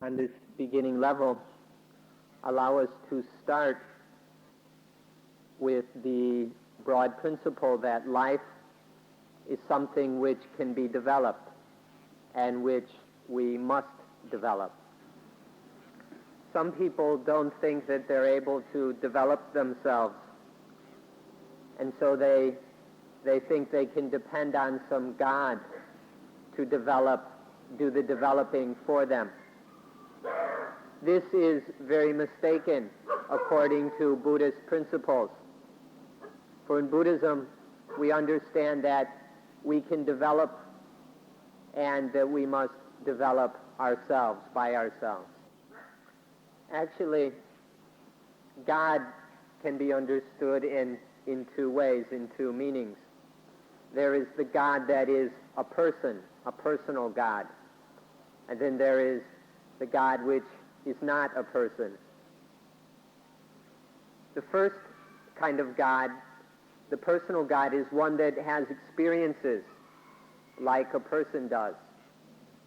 on this beginning level allow us to start with the broad principle that life is something which can be developed and which we must develop. Some people don't think that they're able to develop themselves, and so they think they can depend on some God to do the developing for them. This is very mistaken according to Buddhist principles. For in Buddhism, we understand that we can develop and that we must develop ourselves by ourselves. Actually, God can be understood in two ways, in two meanings. There is the God that is a person, a personal God. And then there is the God which is not a person. The first kind of God, the personal God, is one that has experiences like a person does.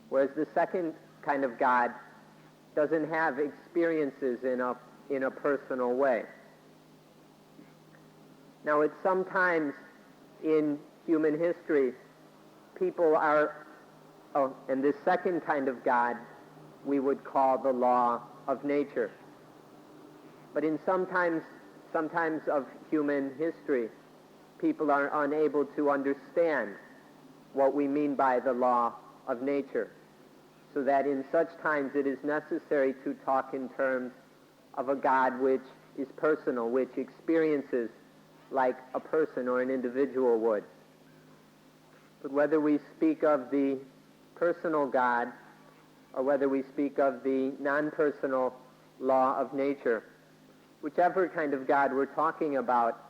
Whereas the second kind of God doesn't have experiences in a personal way. Now, at some times in human history, people are, and this second kind of God we would call the law of nature. But in sometimes of human history, people are unable to understand what we mean by the law of nature, so that in such times it is necessary to talk in terms of a God which is personal, which experiences like a person or an individual would. But whether we speak of the personal God or whether we speak of the non-personal law of nature, whichever kind of God we're talking about,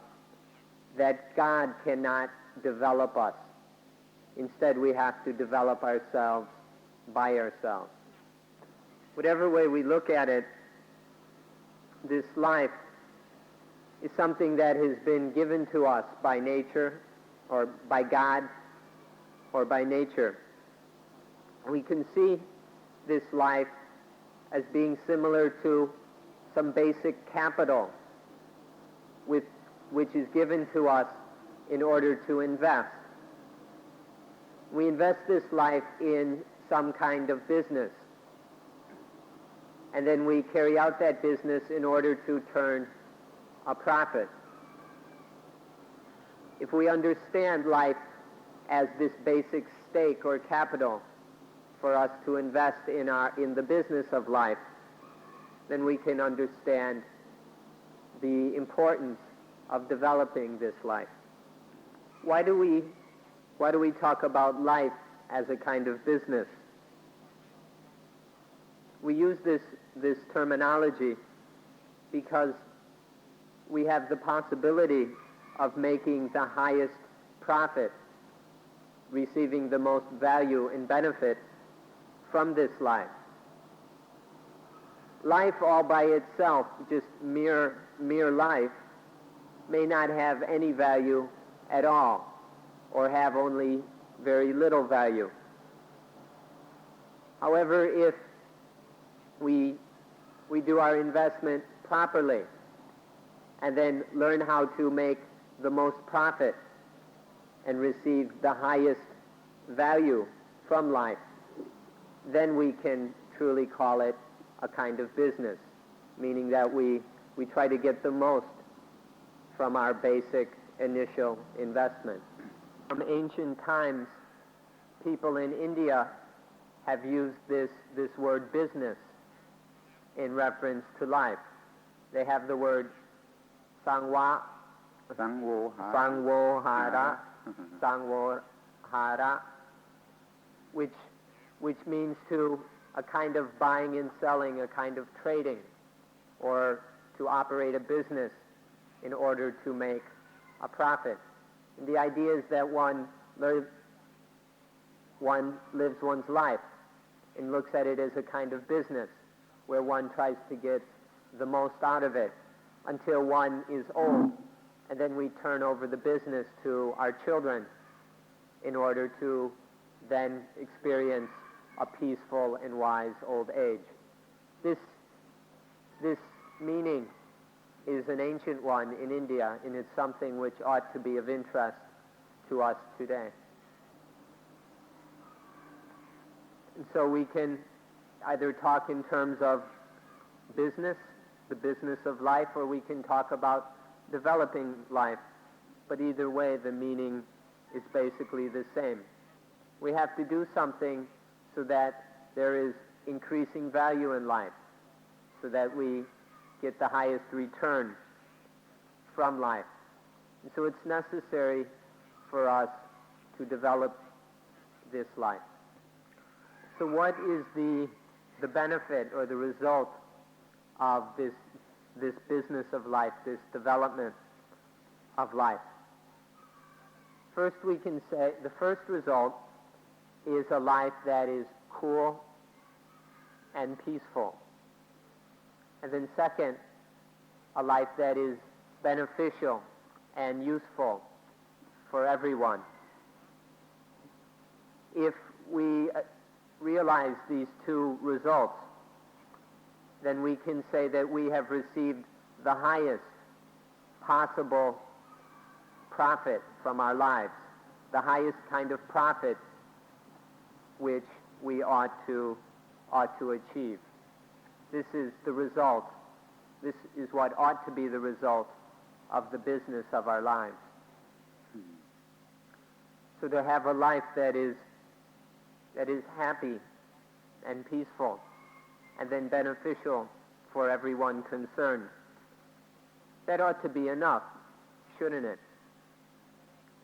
that God cannot develop us. Instead, we have to develop ourselves by ourselves. Whatever way we look at it, this life is something that has been given to us by nature, or by God, or by nature. We can see this life as being similar to some basic capital which is given to us in order to invest. We invest this life in some kind of business, and then we carry out that business in order to turn a profit. If we understand life as this basic stake or capital for us to invest in the business of life, then we can understand the importance of developing this life. Why do we talk about life as a kind of business? We use this terminology because we have the possibility of making the highest profit, receiving the most value and benefit from this life. Life all by itself, just mere life, may not have any value at all, or have only very little value. However, if we do our investment properly, and then learn how to make the most profit and receive the highest value from life, then we can truly call it a kind of business, meaning that we try to get the most from our basic initial investment. From ancient times, people in India have used this word business in reference to life. They have the word sangvohara, which means to a kind of buying and selling, a kind of trading, or to operate a business in order to make a profit. And the idea is that one lives one's life and looks at it as a kind of business where one tries to get the most out of it until one is old, and then we turn over the business to our children in order to then experience a peaceful and wise old age. This meaning is an ancient one in India, and it's something which ought to be of interest to us today. And so we can either talk in terms of business, the business of life, or we can talk about developing life. But either way, the meaning is basically the same. We have to do something so that there is increasing value in life, so that we get the highest return from life. And so it's necessary for us to develop this life. So what is the benefit or the result of this business of life, this development of life? First, we can say the first result is a life that is cool and peaceful. And then second, a life that is beneficial and useful for everyone. If we realize these two results, then we can say that we have received the highest possible profit from our lives, the highest kind of profit which we ought to achieve. This is the result. This is what ought to be the result of the business of our lives. So to have a life that is happy and peaceful and then beneficial for everyone concerned, that ought to be enough, shouldn't it?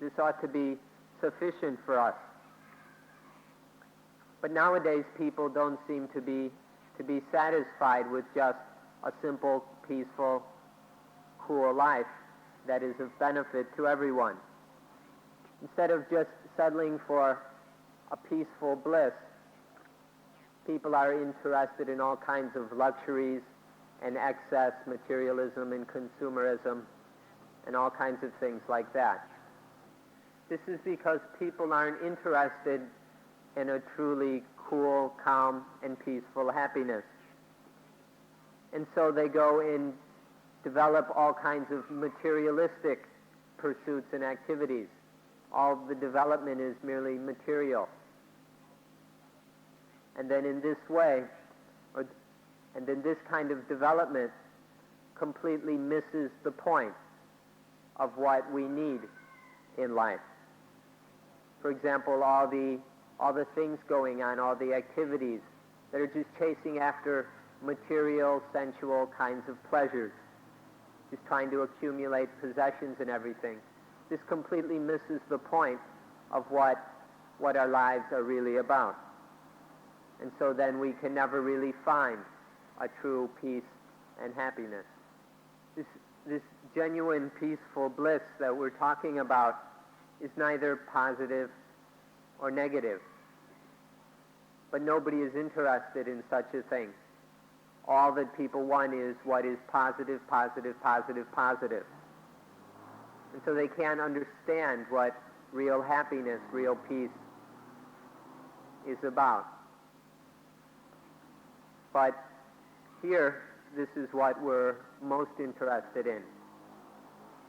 This ought to be sufficient for us. But nowadays people don't seem to be satisfied with just a simple, peaceful, cool life that is of benefit to everyone. Instead of just settling for a peaceful bliss, people are interested in all kinds of luxuries and excess, materialism and consumerism, and all kinds of things like that. This is because people aren't interested in a truly cool, calm, and peaceful happiness. And so they go and develop all kinds of materialistic pursuits and activities. All the development is merely material. And then in this way, and then this kind of development completely misses the point of what we need in life. For example, all the things going on, all the activities that are just chasing after material, sensual kinds of pleasures, just trying to accumulate possessions and everything. This completely misses the point of what our lives are really about. And so then we can never really find a true peace and happiness. This genuine peaceful bliss that we're talking about is neither positive or negative. But nobody is interested in such a thing. All that people want is what is positive, positive, positive, positive. And so they can't understand what real happiness, real peace is about. But here, this is what we're most interested in.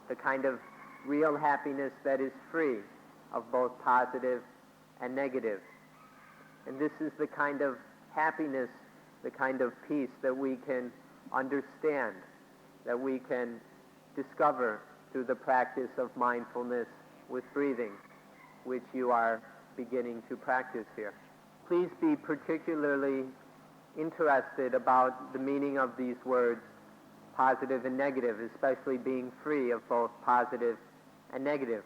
The kind of real happiness that is free of both positive and negative. And this is the kind of happiness, the kind of peace that we can understand, that we can discover through the practice of mindfulness with breathing, which you are beginning to practice here. Please be particularly interested about the meaning of these words, positive and negative, especially being free of both positive and negative.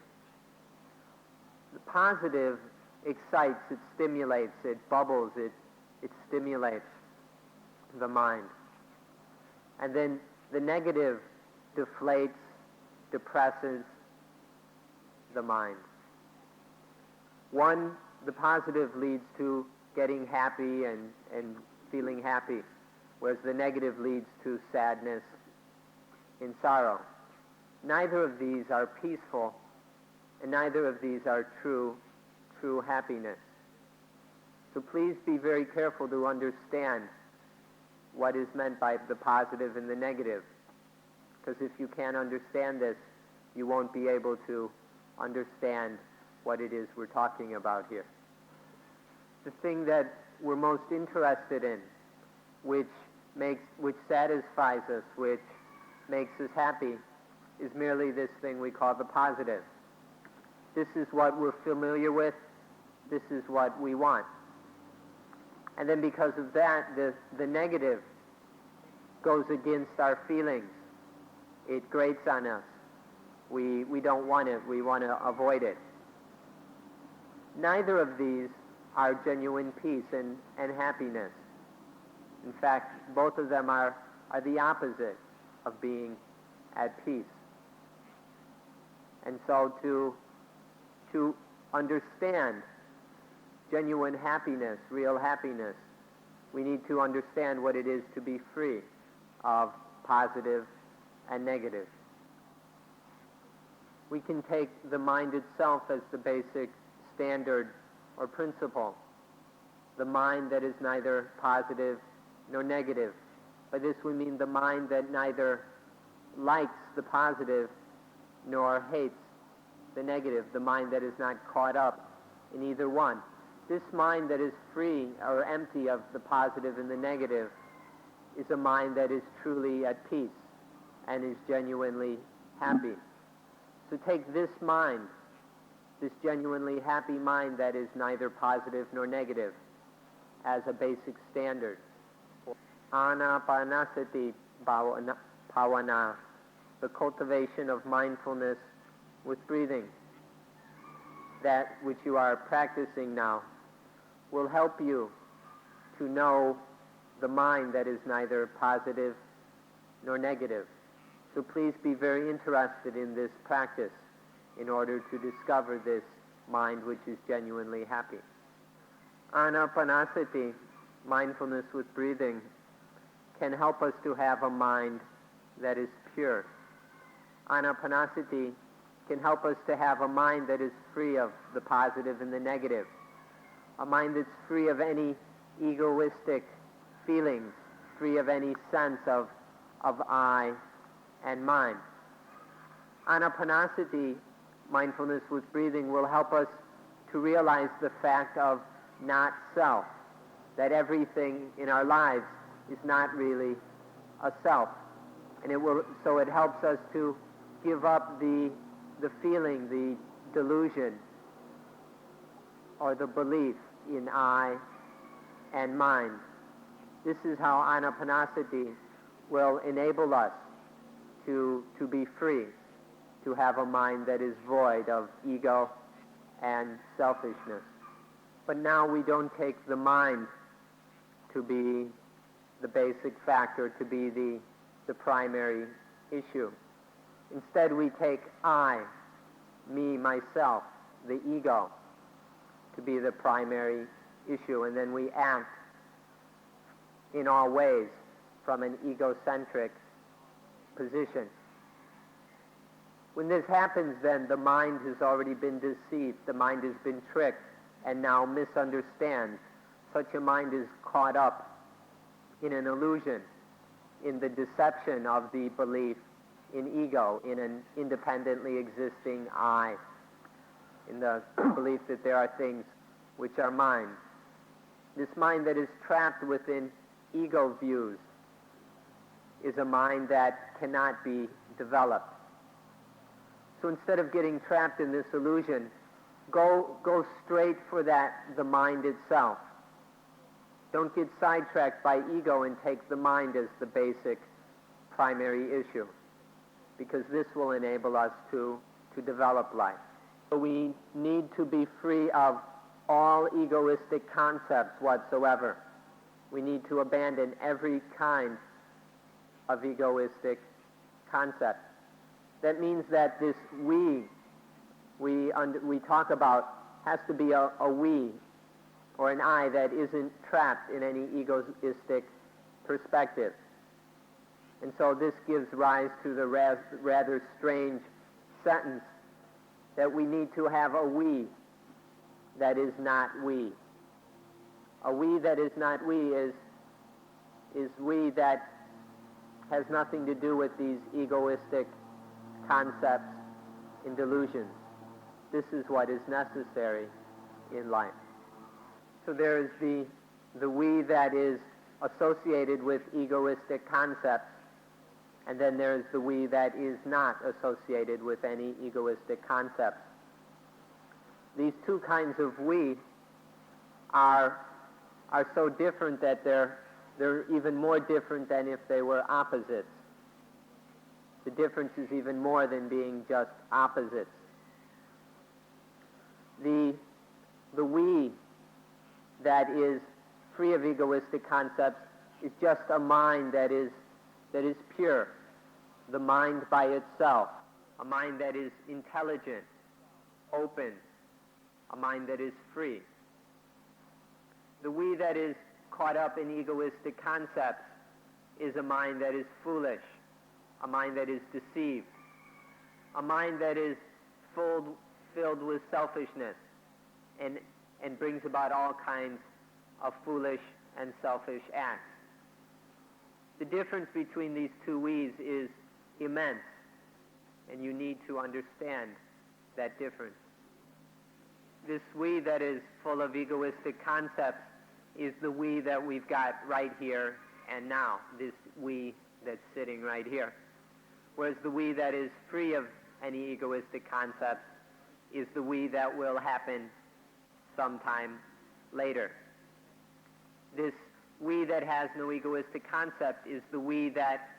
The positive excites, it stimulates, it bubbles, it stimulates the mind. And then the negative deflates, depresses the mind. The positive leads to getting happy and feeling happy, whereas the negative leads to sadness and sorrow. Neither of these are peaceful, and neither of these are true happiness. So please be very careful to understand what is meant by the positive and the negative. Because if you can't understand this, you won't be able to understand what it is we're talking about here. The thing that we're most interested in, which satisfies us, which makes us happy, is merely this thing we call the positive. This is what we're familiar with. This is what we want. And then because of that, the negative goes against our feelings. It grates on us. We don't want it. We want to avoid it. Neither of these are genuine peace and happiness. In fact, both of them are the opposite of being at peace. And so to understand genuine happiness, real happiness, we need to understand what it is to be free of positive and negative. We can take the mind itself as the basic standard or principle, the mind that is neither positive nor negative. By this we mean the mind that neither likes the positive nor hates the negative, the mind that is not caught up in either one. This mind that is free or empty of the positive and the negative is a mind that is truly at peace and is genuinely happy. So take this mind, this genuinely happy mind that is neither positive nor negative, as a basic standard. Anapanasati bhavana, the cultivation of mindfulness with breathing, that which you are practicing now, will help you to know the mind that is neither positive nor negative. So please be very interested in this practice in order to discover this mind which is genuinely happy. Anapanasati, mindfulness with breathing, can help us to have a mind that is pure. Anapanasati can help us to have a mind that is free of the positive and the negative, a mind that's free of any egoistic feelings, free of any sense of I and mine. Anapanasati, mindfulness with breathing, will help us to realize the fact of not self, that everything in our lives is not really a self. And it helps us to give up the feeling, the delusion, or the belief in I and mine. This is how anapanasati will enable us to be free, to have a mind that is void of ego and selfishness. But now we don't take the mind to be the basic factor, to be the primary issue. Instead, we take I, me, myself, the ego, to be the primary issue, and then we act in all ways from an egocentric position. When this happens, then the mind has already been deceived, the mind has been tricked, and now misunderstands. Such a mind is caught up in an illusion, in the deception of the belief in ego, in an independently existing I, in the belief that there are things which are mine. This mind that is trapped within ego views is a mind that cannot be developed. So instead of getting trapped in this illusion, go straight for the mind itself. Don't get sidetracked by ego and take the mind as the basic primary issue, because this will enable us to develop life. So we need to be free of all egoistic concepts whatsoever. We need to abandon every kind of egoistic concept. That means that this we talk about has to be a we, or an I that isn't trapped in any egoistic perspective. And so this gives rise to the rather strange sentence that we need to have a we that is not we. A we that is not we is is we that has nothing to do with these egoistic concepts and delusions. This is what is necessary in life. So there is the we that is associated with egoistic concepts, and then there is the we that is not associated with any egoistic concepts. These two kinds of we are so different that they're even more different than if they were opposites. The difference is even more than being just opposites. The we that is free of egoistic concepts is just a mind that is pure, the mind by itself, a mind that is intelligent, open, a mind that is free. The we that is caught up in egoistic concepts is a mind that is foolish, a mind that is deceived, a mind that is filled with selfishness and brings about all kinds of foolish and selfish acts. The difference between these two we's is immense, and you need to understand that difference. This we that is full of egoistic concepts is the we that we've got right here and now, this we that's sitting right here. Whereas the we that is free of any egoistic concepts is the we that will happen sometime later. This we that has no egoistic concept is the we that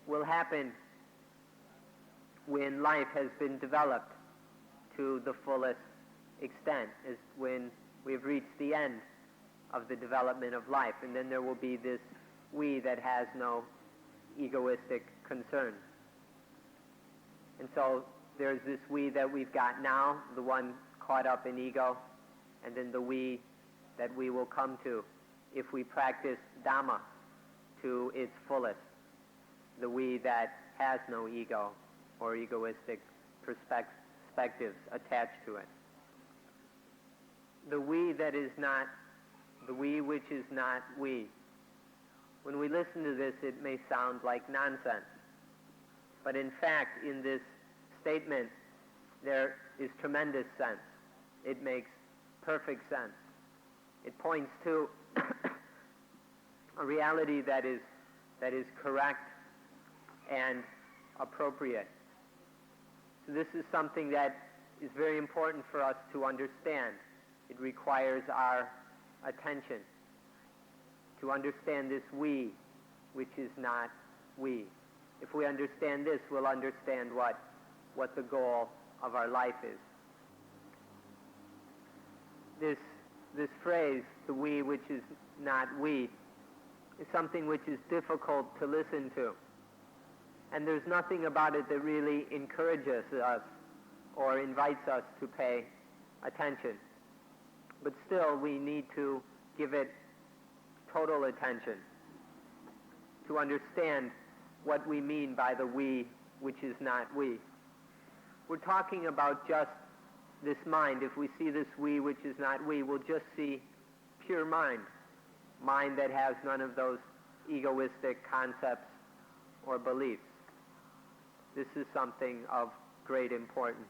will happen when life has been developed to the fullest extent, is when we've reached the end of the development of life, and then there will be this we that has no egoistic concern. And so there's this we that we've got now, the one caught up in ego, and then the we that we will come to if we practice Dhamma to its fullest, the we that has no ego or egoistic perspectives attached to it. The we that is not, the we which is not we. When we listen to this, it may sound like nonsense. But in fact, in this statement, there is tremendous sense. It makes perfect sense. It points to a reality that is correct and appropriate. So this is something that is very important for us to understand. It requires our attention to understand this we, which is not we. If we understand this, we'll understand what the goal of our life is. This phrase, the we which is not we, is something which is difficult to listen to. And there's nothing about it that really encourages us or invites us to pay attention. But still, we need to give it total attention to understand what we mean by the we which is not we. We're talking about just this mind. If we see this we which is not we, we'll just see pure mind that has none of those egoistic concepts or beliefs. This is something of great importance.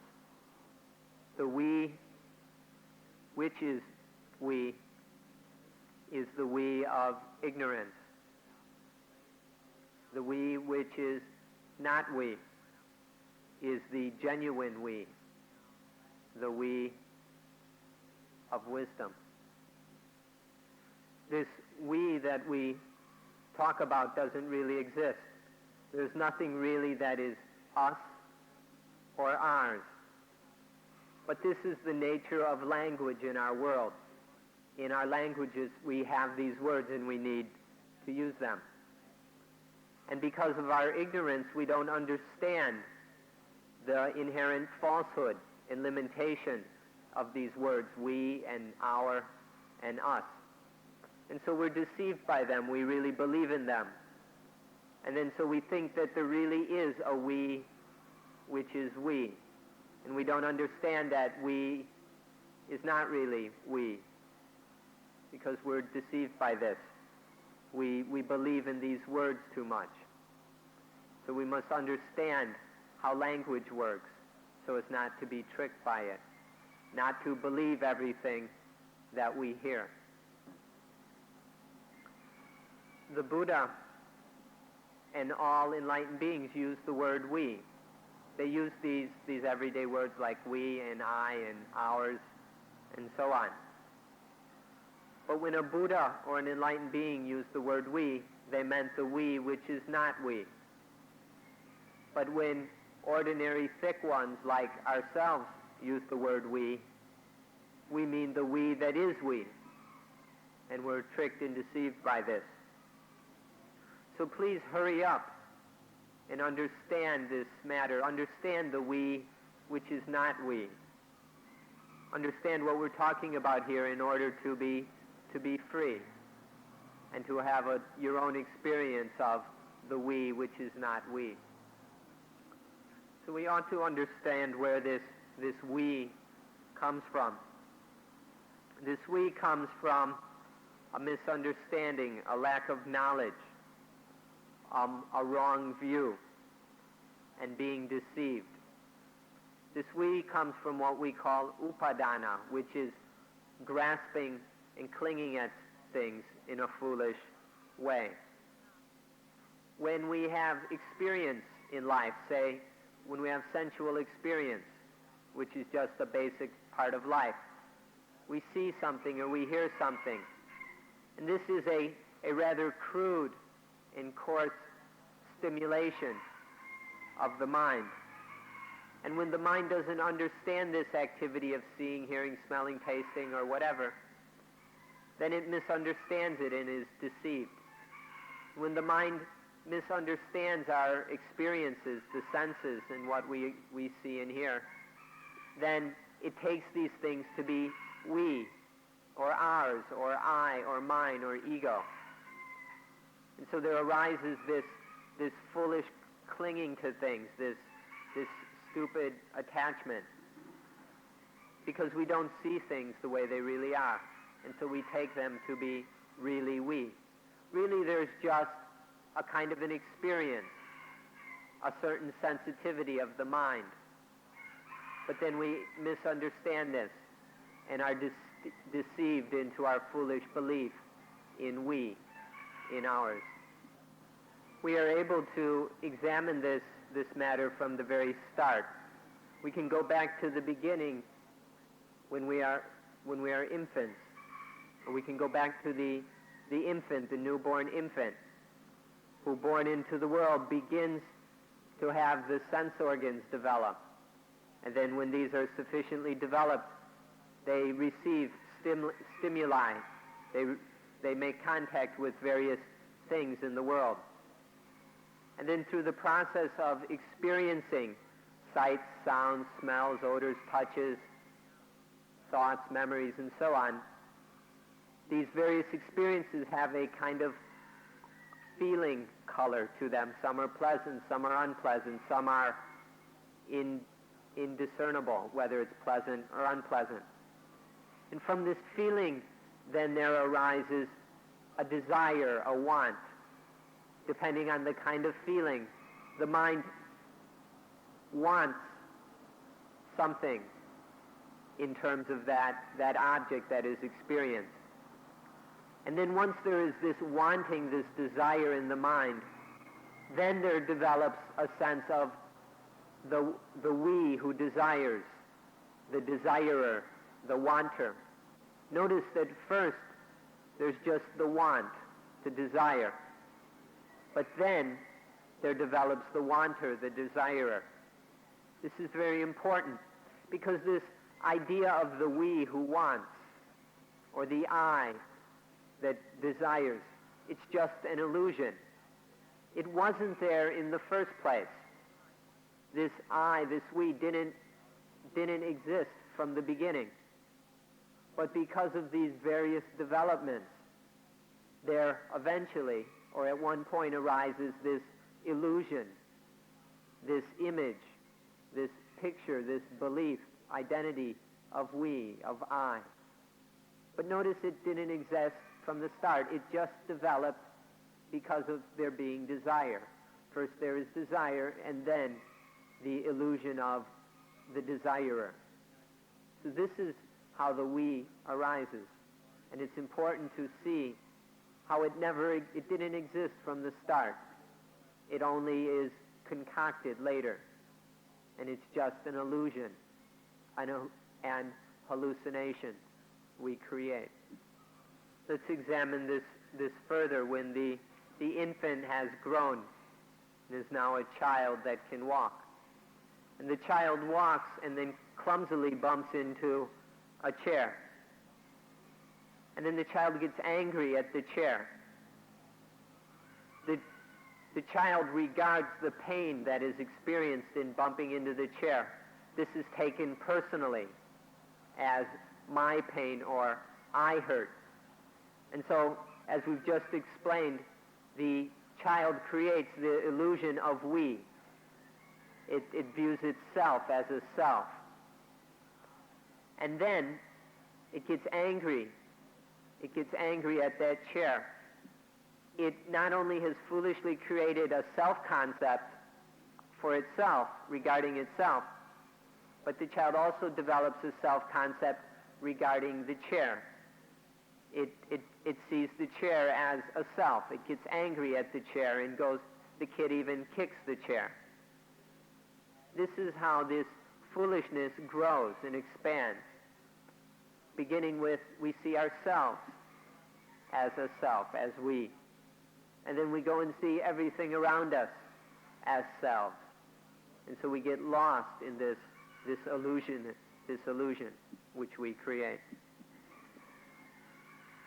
The we which is we is the we of ignorance. The we which is not we is the genuine we, the we of wisdom. This we that we talk about doesn't really exist. There's nothing really that is us or ours. But this is the nature of language in our world. In our languages, we have these words and we need to use them. And because of our ignorance, we don't understand the inherent falsehood and limitation of these words, we and our and us. And so we're deceived by them. We really believe in them. And then so we think that there really is a we which is we. And we don't understand that we is not really we, because we're deceived by this. we believe in these words too much. So we must understand how language works so as not to be tricked by it, not to believe everything that we hear. The Buddha and all enlightened beings use the word we. They use these everyday words like we and I and ours and so on. But when a Buddha or an enlightened being used the word we, they meant the we which is not we. But when ordinary thick ones like ourselves use the word we mean the we that is we. And we're tricked and deceived by this. So please hurry up and understand this matter. Understand the we which is not we. Understand what we're talking about here in order to be free and to have your own experience of the we which is not we. So we ought to understand where this we comes from. This we comes from a misunderstanding, a lack of knowledge, a wrong view, and being deceived. This we comes from what we call upadana, which is grasping and clinging at things in a foolish way. When we have experience in life, say, when we have sensual experience, which is just a basic part of life, we see something or we hear something, and this is a rather crude and coarse stimulation of the mind. And when the mind doesn't understand this activity of seeing, hearing, smelling, tasting, or whatever, then it misunderstands it and is deceived. When the mind misunderstands our experiences, the senses, and what we see and hear, then it takes these things to be we, or ours, or I, or mine, or ego. And so there arises this foolish clinging to things, this stupid attachment, because we don't see things the way they really are, and so we take them to be really we. Really, there's just a kind of an experience, a certain sensitivity of the mind. But then we misunderstand this and are deceived into our foolish belief in we, in ours. We are able to examine this matter from the very start. We can go back to the beginning when we are infants. Or we can go back to the infant, the newborn infant, who born into the world begins to have the sense organs develop. And then when these are sufficiently developed, they receive stimuli. They make contact with various things in the world. And then through the process of experiencing sights, sounds, smells, odors, touches, thoughts, memories, and so on, these various experiences have a kind of feeling color to them. Some are pleasant, some are unpleasant, some are indiscernible, whether it's pleasant or unpleasant. And from this feeling, then there arises a desire, a want. Depending on the kind of feeling, the mind wants something in terms of that object that is experienced. And then once there is this wanting, this desire in the mind, then there develops a sense of the we who desires, the desirer, the wanter. Notice that first there's just the want, the desire. But then there develops the wanter, the desirer. This is very important because this idea of the we who wants, or the I that desires, it's just an illusion. It wasn't there in the first place. This I, this we didn't exist from the beginning. But because of these various developments, there eventually, or at one point, arises this illusion, this image, this picture, this belief, identity of we, of I. But notice it didn't exist from the start. It just developed because of there being desire. First there is desire, and then the illusion of the desirer. So this is how the we arises. And it's important to see how it didn't exist from the start. It only is concocted later. And it's just an illusion, an hallucination we create. Let's examine this further when the infant has grown and is now a child that can walk. And the child walks and then clumsily bumps into a chair. And then the child gets angry at the chair. The child regards the pain that is experienced in bumping into the chair. This is taken personally as my pain or I hurt. And so, as we've just explained, the child creates the illusion of we. It views itself as a self. And then it gets angry. It gets angry at that chair. It not only has foolishly created a self-concept for itself, regarding itself, but the child also develops a self-concept regarding the chair. It sees the chair as a self. It gets angry at the chair and the kid even kicks the chair. This is how this foolishness grows and expands. Beginning with, we see ourselves as a self, as we. And then we go and see everything around us as selves. And so we get lost in this illusion which we create.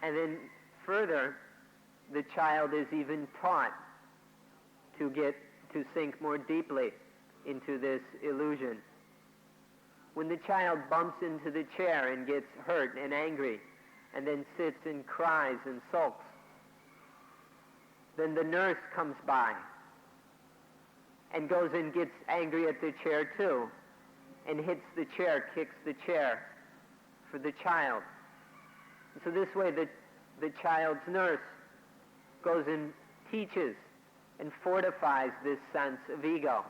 And then further, the child is even taught to sink more deeply into this illusion. When the child bumps into the chair and gets hurt and angry, and then sits and cries and sulks, then the nurse comes by and goes and gets angry at the chair too, and hits the chair, kicks the chair for the child. And so this way the child's nurse goes and teaches and fortifies this sense of ego.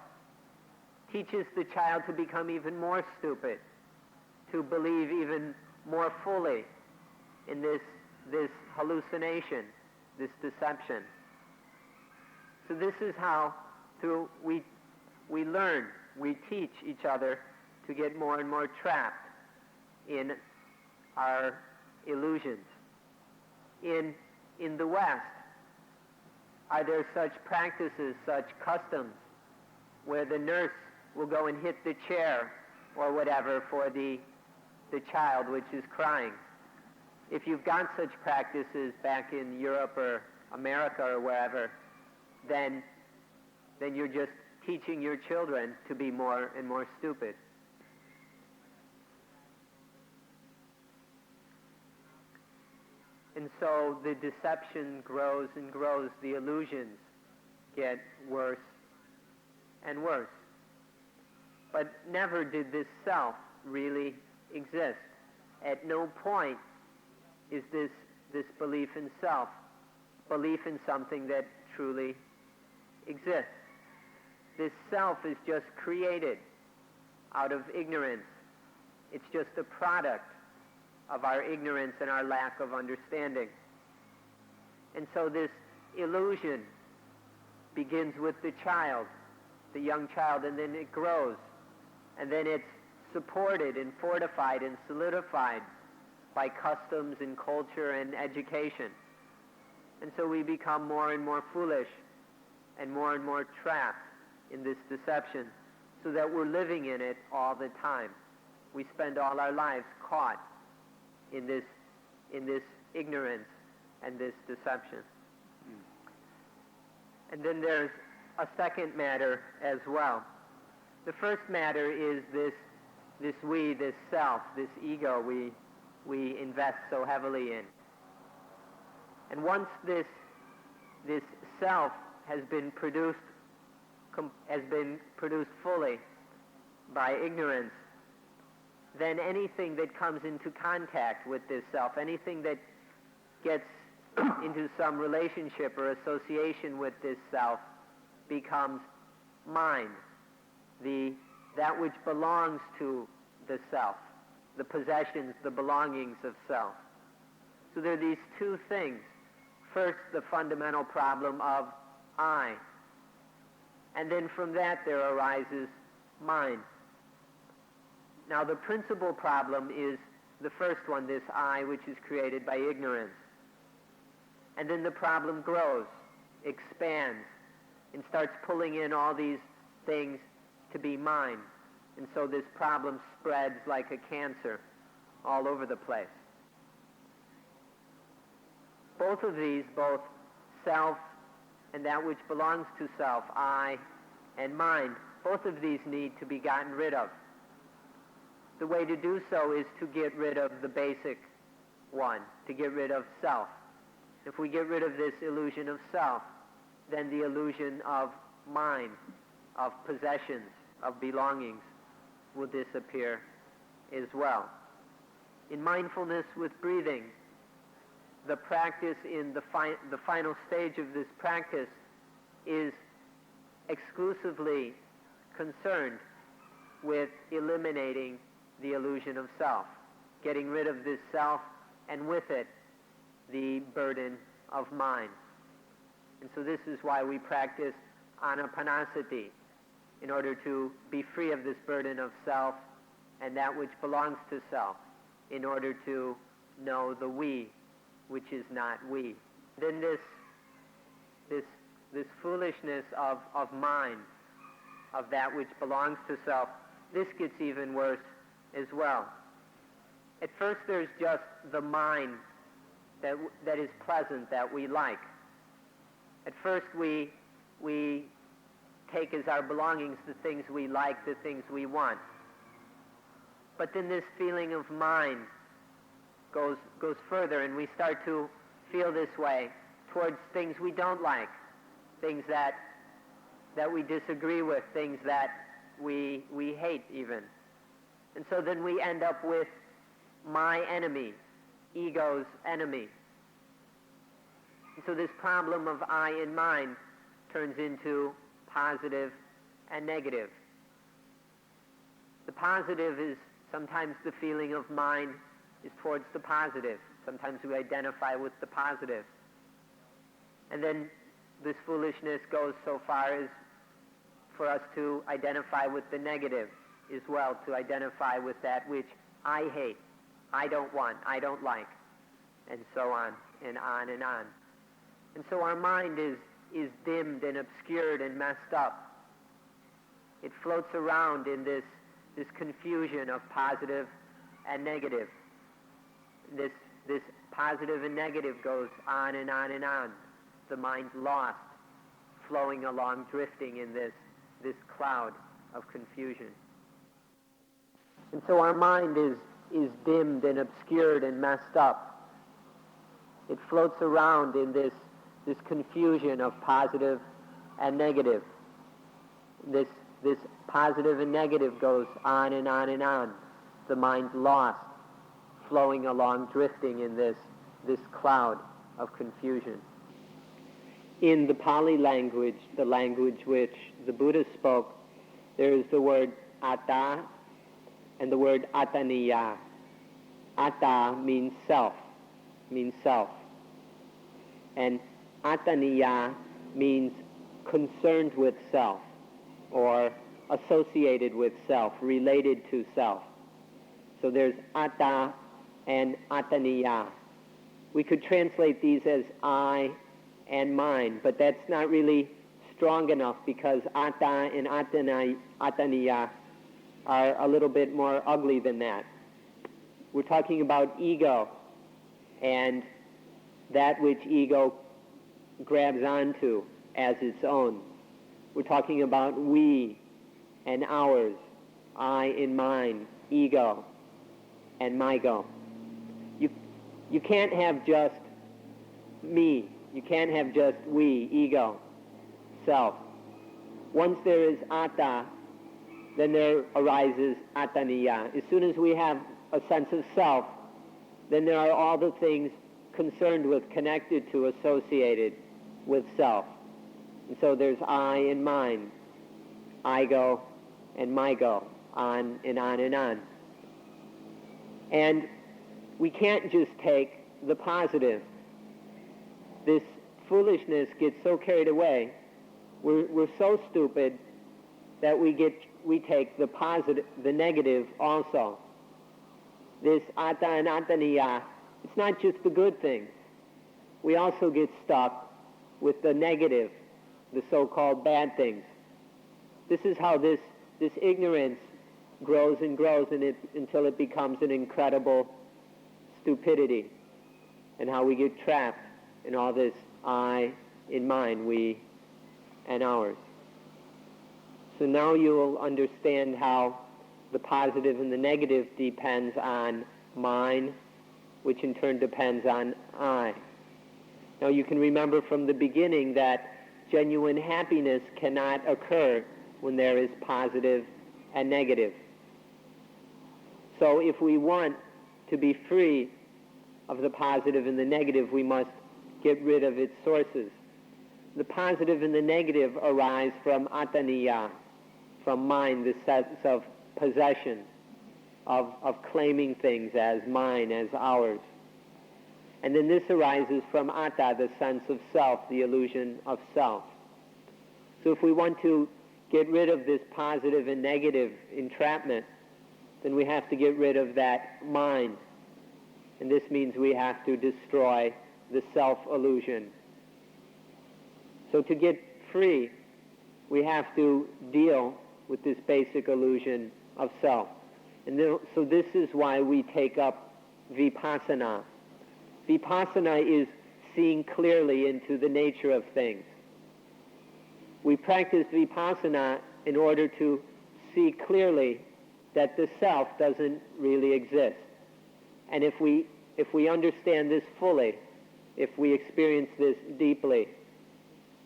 Teaches the child to become even more stupid, to believe even more fully in this hallucination, this deception. So this is how we learn, we teach each other to get more and more trapped in our illusions. In the West, are there such practices, such customs, where the nurse will go and hit the chair or whatever for the child which is crying? If you've got such practices back in Europe or America or wherever, then you're just teaching your children to be more and more stupid. And so the deception grows and grows. The illusions get worse and worse. But never did this self really exist. At no point is this belief in self, belief in something that truly exists. This self is just created out of ignorance. It's just a product of our ignorance and our lack of understanding. And so this illusion begins with the child, the young child, and then it grows. And then it's supported and fortified and solidified by customs and culture and education. And so we become more and more foolish and more trapped in this deception, so that we're living in it all the time. We spend all our lives caught in this ignorance and this deception. And then there's a second matter as well. The first matter is this we, this self, this ego we invest so heavily in. And once this self has been produced fully by ignorance, then anything that comes into contact with this self, anything that gets into some relationship or association with this self becomes mine, that which belongs to the self, the possessions, the belongings of self. So there are these two things. First, the fundamental problem of I, and then from that there arises mine. Now the principal problem is the first one, this I, which is created by ignorance. And then the problem grows, expands, and starts pulling in all these things to be mine. And so this problem spreads like a cancer all over the place. Both of these, both self and that which belongs to self, I and mind, both of these need to be gotten rid of. The way to do so is to get rid of the basic one, to get rid of self. If we get rid of this illusion of self, then the illusion of mind, of possessions, of belongings will disappear as well. In mindfulness with breathing, the practice in the final stage of this practice is exclusively concerned with eliminating the illusion of self, getting rid of this self, and with it, the burden of mind. And so this is why we practice anapanasati, in order to be free of this burden of self and that which belongs to self, in order to know the we, which is not we. Then this foolishness of mind, of that which belongs to self, this gets even worse as well. At first there's just the mind that is pleasant, that we like. At first we take as our belongings the things we like, the things we want. But then this feeling of mind goes further, and we start to feel this way towards things we don't like, things that we disagree with, things that we hate even. And so then we end up with my enemy, ego's enemy. And so this problem of I and mine turns into positive and negative. The positive is sometimes the feeling of mine is towards the positive. Sometimes we identify with the positive. And then this foolishness goes so far as for us to identify with the negative as well, to identify with that which I hate, I don't want, I don't like, and so on and on and on. And so our mind is dimmed and obscured and messed up. It floats around in this confusion of positive and negative. This positive and negative goes on and on and on. The mind's lost, flowing along, drifting in this cloud of confusion. And so our mind is dimmed and obscured and messed up. It floats around in this confusion of positive and negative. This positive and negative goes on and on and on. The mind's lost, flowing along, drifting in this cloud of confusion. In the Pali language, the language which the Buddha spoke, there is the word atta and the word attaniya. Atta means self. And attaniya means concerned with self, or associated with self, related to self. So there's atta and attaniya. We could translate these as I and mine, but that's not really strong enough, because atta and attaniya are a little bit more ugly than that. We're talking about ego and that which ego grabs onto as its own. We're talking about we and ours, I and mine, ego and mygo. You can't have just me. You can't have just we, ego, self. Once there is atta, then there arises attaniya. As soon as we have a sense of self, then there are all the things concerned with, connected to, associated with self. And so there's I and mine, I go and my go, on and on and on. And we can't just take the positive. This foolishness gets so carried away. We're so stupid that we take the positive, the negative also. This atta and attaniya, it's not just the good things. We also get stuck with the negative, the so-called bad things. This is how this ignorance grows and grows until it becomes an incredible stupidity, and how we get trapped in all this I, in mine, we, and ours. So now you will understand how the positive and the negative depends on mine, which in turn depends on I. Now you can remember from the beginning that genuine happiness cannot occur when there is positive and negative. So if we want to be free of the positive and the negative, we must get rid of its sources. The positive and the negative arise from attaniya, from mind, the sense of possession, of claiming things as mine, as ours. And then this arises from atta, the sense of self, the illusion of self. So if we want to get rid of this positive and negative entrapment, then we have to get rid of that mind. And this means we have to destroy the self-illusion. So to get free, we have to deal with this basic illusion of self. And so this is why we take up vipassana. Vipassana is seeing clearly into the nature of things. We practice vipassana in order to see clearly that the self doesn't really exist. And if we understand this fully, if we experience this deeply,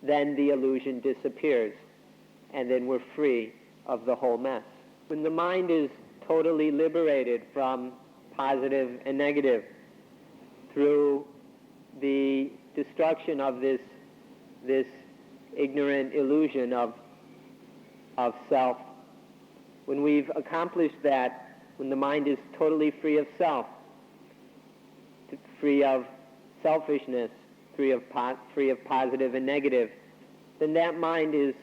then the illusion disappears, and then we're free of the whole mess. When the mind is totally liberated from positive and negative through the destruction of this ignorant illusion of self, when we've accomplished that, when the mind is totally free of self, free of selfishness, free of positive and negative, then that mind is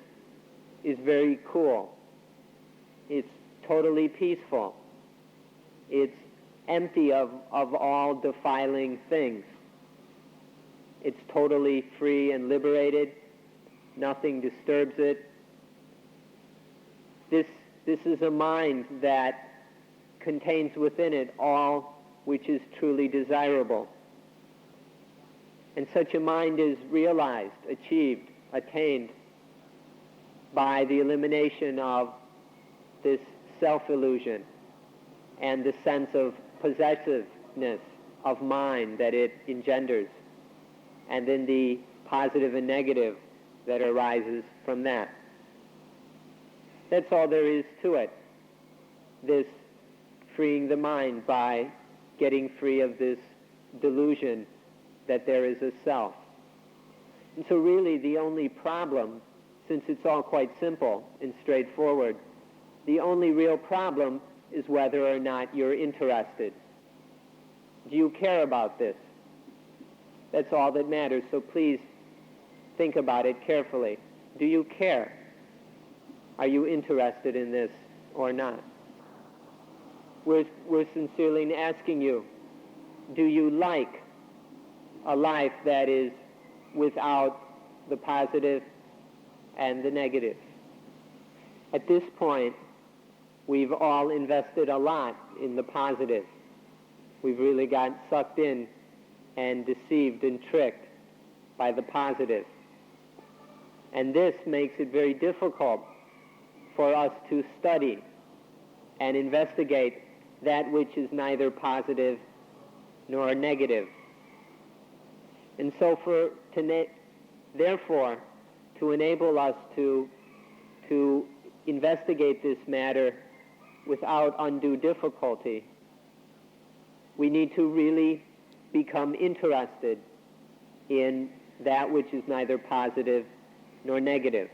very cool. It's totally peaceful. It's empty of all defiling things. It's totally free and liberated. Nothing disturbs it. This is a mind that contains within it all which is truly desirable. And such a mind is realized, achieved, attained by the elimination of this self-illusion and the sense of possessiveness of mind that it engenders, and then the positive and negative that arises from that. That's all there is to it, this freeing the mind by getting free of this delusion that there is a self. And so really the only problem, since it's all quite simple and straightforward, the only real problem is whether or not you're interested. Do you care about this? That's all that matters, so please think about it carefully. Do you care? Are you interested in this or not? We're sincerely asking you, do you like a life that is without the positive and the negative? At this point, we've all invested a lot in the positive. We've really got sucked in and deceived and tricked by the positive. And this makes it very difficult for us to study and investigate that which is neither positive nor negative. And so therefore, to enable us to investigate this matter without undue difficulty, we need to really become interested in that which is neither positive nor negative.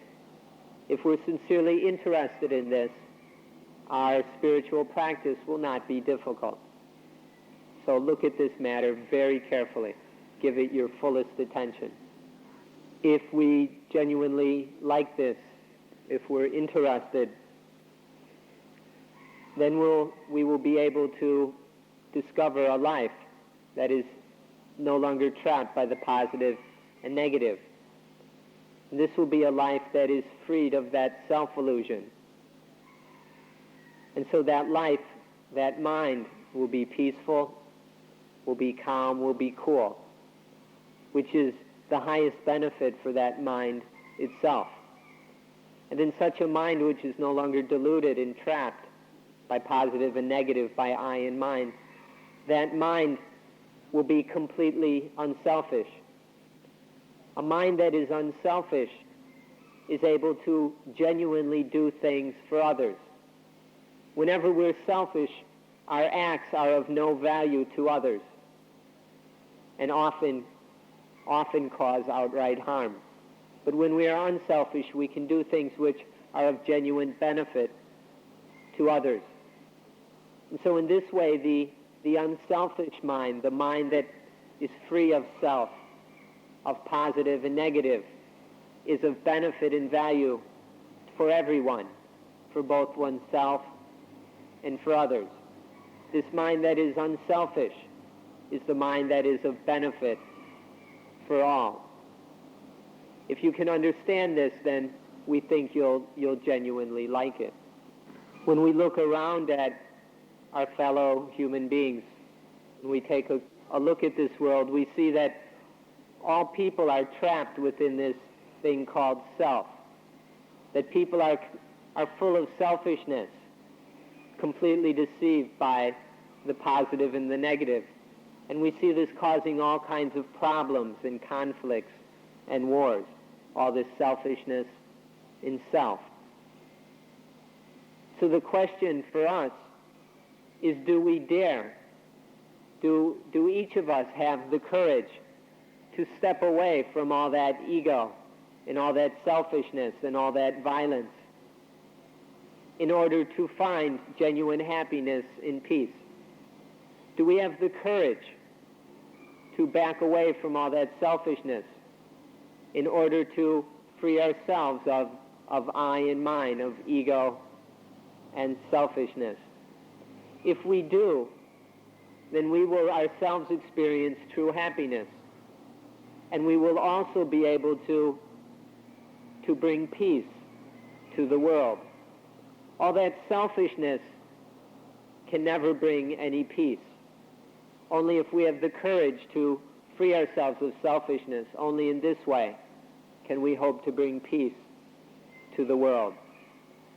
If we're sincerely interested in this, our spiritual practice will not be difficult. So look at this matter very carefully. Give it your fullest attention. If we genuinely like this, if we're interested, then we will be able to discover a life that is no longer trapped by the positive and negative. And this will be a life that is freed of that self-illusion. And so that life, that mind, will be peaceful, will be calm, will be cool, which is the highest benefit for that mind itself. And in such a mind which is no longer deluded and trapped by positive and negative, by I and mind, that mind will be completely unselfish. A mind that is unselfish is able to genuinely do things for others. Whenever we're selfish, our acts are of no value to others and often cause outright harm. But when we are unselfish, we can do things which are of genuine benefit to others. And so in this way, the unselfish mind, the mind that is free of self, of positive and negative, is of benefit and value for everyone, for both oneself and for others. This mind that is unselfish is the mind that is of benefit for all. If you can understand this, then we think you'll genuinely like it. When we look around at our fellow human beings, when we take a look at this world, we see that all people are trapped within this thing called self. That people are full of selfishness, completely deceived by the positive and the negative. And we see this causing all kinds of problems and conflicts and wars, all this selfishness in self. So the question for us is, do we dare? Do each of us have the courage to step away from all that ego and all that selfishness and all that violence in order to find genuine happiness and peace? Do we have the courage to back away from all that selfishness in order to free ourselves of I and mine, of ego and selfishness? If we do, then we will ourselves experience true happiness. And we will also be able to bring peace to the world. All that selfishness can never bring any peace. Only if we have the courage to free ourselves of selfishness, only in this way can we hope to bring peace to the world.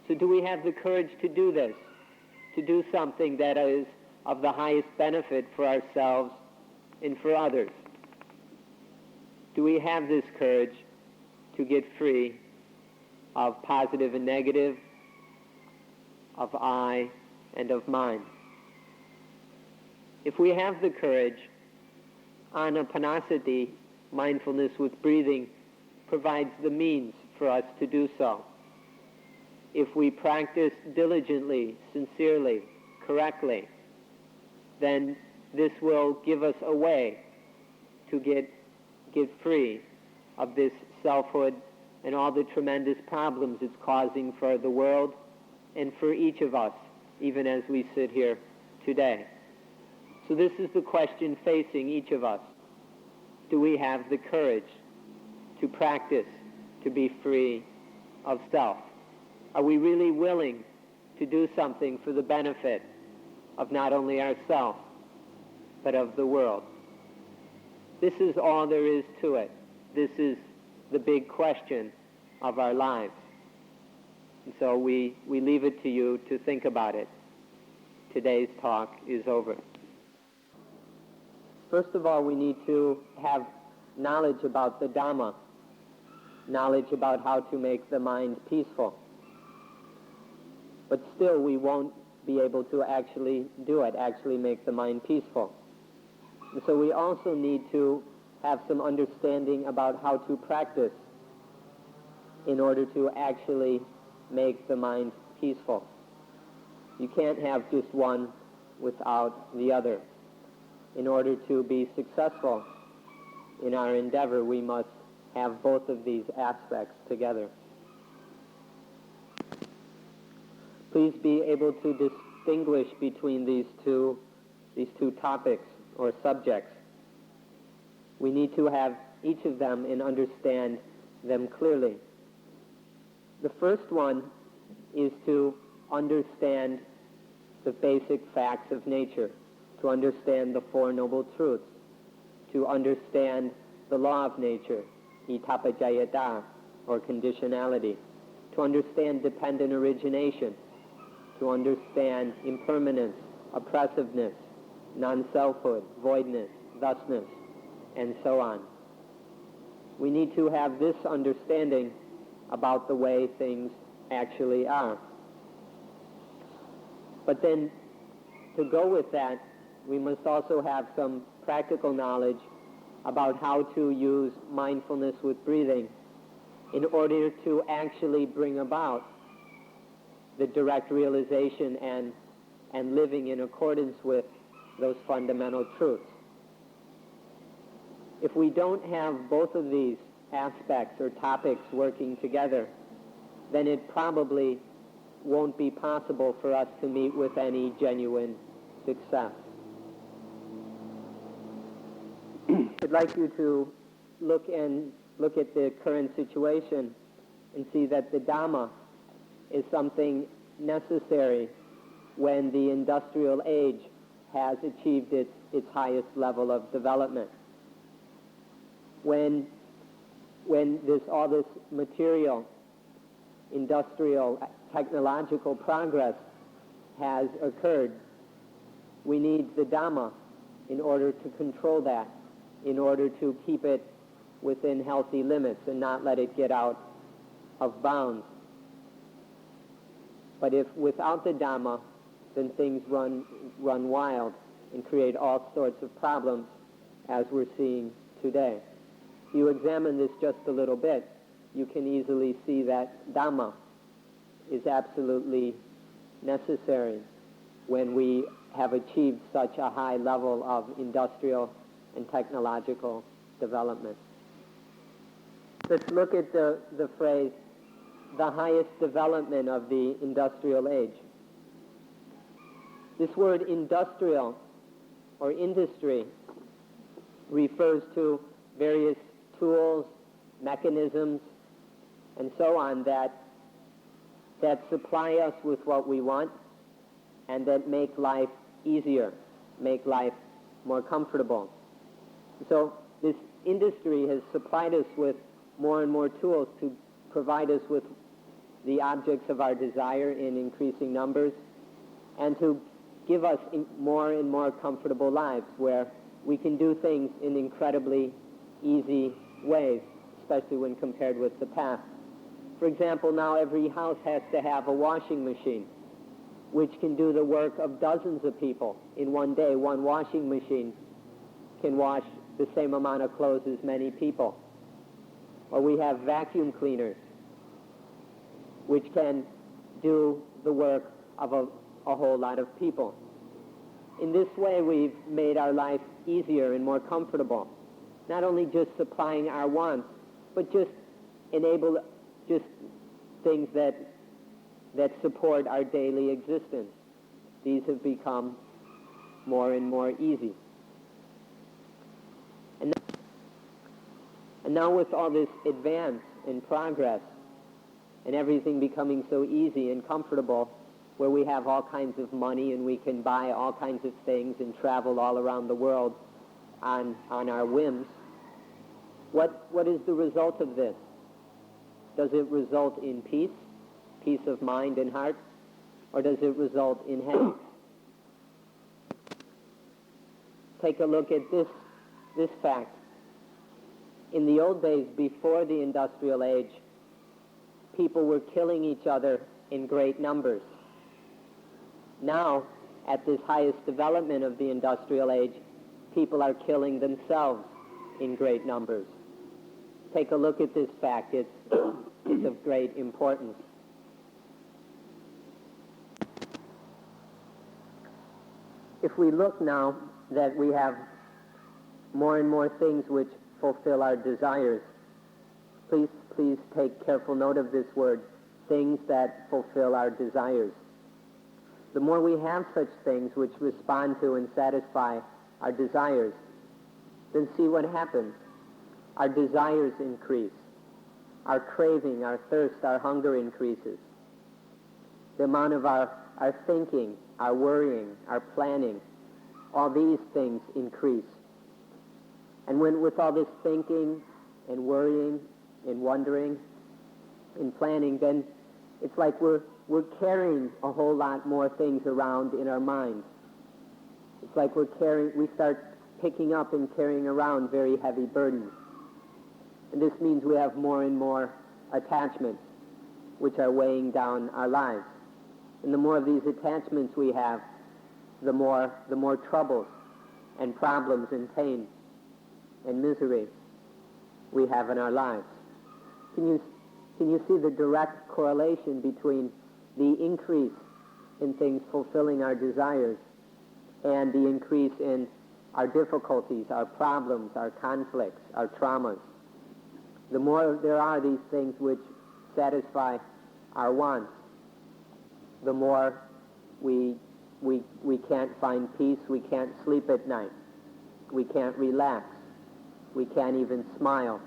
So do we have the courage to do this? To do something that is of the highest benefit for ourselves and for others? Do we have this courage to get free of positive and negative, of I and of mine? If we have the courage, anapanasati, mindfulness with breathing, provides the means for us to do so. If we practice diligently, sincerely, correctly, then this will give us a way to get free of this selfhood and all the tremendous problems it's causing for the world and for each of us, even as we sit here today. So this is the question facing each of us. Do we have the courage to practice, to be free of self? Are we really willing to do something for the benefit of not only ourselves, but of the world? This is all there is to it. This is the big question of our lives. And so we leave it to you to think about it. Today's talk is over. First of all, we need to have knowledge about the Dhamma, knowledge about how to make the mind peaceful. But still, we won't be able to actually do it, actually make the mind peaceful. And so we also need to have some understanding about how to practice in order to actually make the mind peaceful. You can't have just one without the other. In order to be successful in our endeavor, we must have both of these aspects together. Please be able to distinguish between these two topics or subjects. We need to have each of them and understand them clearly. The first one is to understand the basic facts of nature, to understand the Four Noble Truths, to understand the law of nature, itapajayata, or conditionality, to understand dependent origination, to understand impermanence, oppressiveness, non-selfhood, voidness, thusness, and so on. We need to have this understanding about the way things actually are. But then, to go with that, we must also have some practical knowledge about how to use mindfulness with breathing in order to actually bring about the direct realization and living in accordance with those fundamental truths. If we don't have both of these aspects or topics working together, then it probably won't be possible for us to meet with any genuine success. I'd like you to look at the current situation and see that the Dhamma is something necessary when the industrial age has achieved its highest level of development. When all this material, industrial, technological progress has occurred, we need the Dhamma in order to control that, in order to keep it within healthy limits and not let it get out of bounds. But if without the Dhamma, then things run wild and create all sorts of problems, as we're seeing today. If you examine this just a little bit, you can easily see that Dhamma is absolutely necessary when we have achieved such a high level of industrial and technological development. Let's look at the phrase, the highest development of the industrial age. This word industrial or industry refers to various tools, mechanisms, and so on that supply us with what we want and that make life easier, make life more comfortable. So this industry has supplied us with more and more tools to provide us with the objects of our desire in increasing numbers and to give us more and more comfortable lives where we can do things in incredibly easy ways, especially when compared with the past. For example, now every house has to have a washing machine, which can do the work of dozens of people in one day. One washing machine can wash the same amount of clothes as many people. Or we have vacuum cleaners, which can do the work of a whole lot of people. In this way, we've made our life easier and more comfortable. Not only just supplying our wants, but just enable just things that support our daily existence. These have become more and more easy. And now with all this advance and progress and everything becoming so easy and comfortable, where we have all kinds of money and we can buy all kinds of things and travel all around the world on our whims, what is the result of this? Does it result in peace of mind and heart, or does it result in headaches? Take a look at this fact. In the old days, before the industrial age, people were killing each other in great numbers. Now, at this highest development of the industrial age, people are killing themselves in great numbers. Take a look at this fact. It's of great importance. If we look now that we have more and more things which fulfill our desires, please take careful note of this word, things that fulfill our desires. The more we have such things which respond to and satisfy our desires, then see what happens. Our desires increase. Our craving, our thirst, our hunger increases. The amount of our thinking, our worrying, our planning, all these things increase. And when with all this thinking and worrying and wondering and planning, then it's like we're carrying a whole lot more things around in our minds. It's like we start picking up and carrying around very heavy burdens. And this means we have more and more attachments which are weighing down our lives. And the more of these attachments we have, the more troubles and problems and pain and misery we have in our lives. Can you see the direct correlation between the increase in things fulfilling our desires and the increase in our difficulties, our problems, our conflicts, our traumas? The more there are these things which satisfy our wants, the more we can't find peace, we can't sleep at night, we can't relax, we can't even smile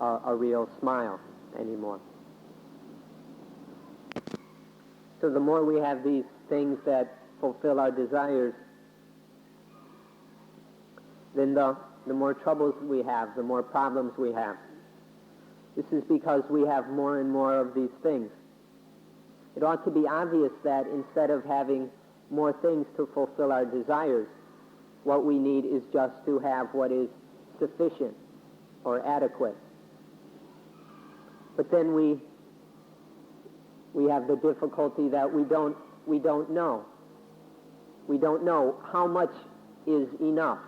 a real smile anymore. So the more we have these things that fulfill our desires, then the more troubles we have, the more problems we have. This is because we have more and more of these things. It ought to be obvious that instead of having more things to fulfill our desires, what we need is just to have what is sufficient or adequate. But then we have the difficulty that we don't know. We don't know how much is enough.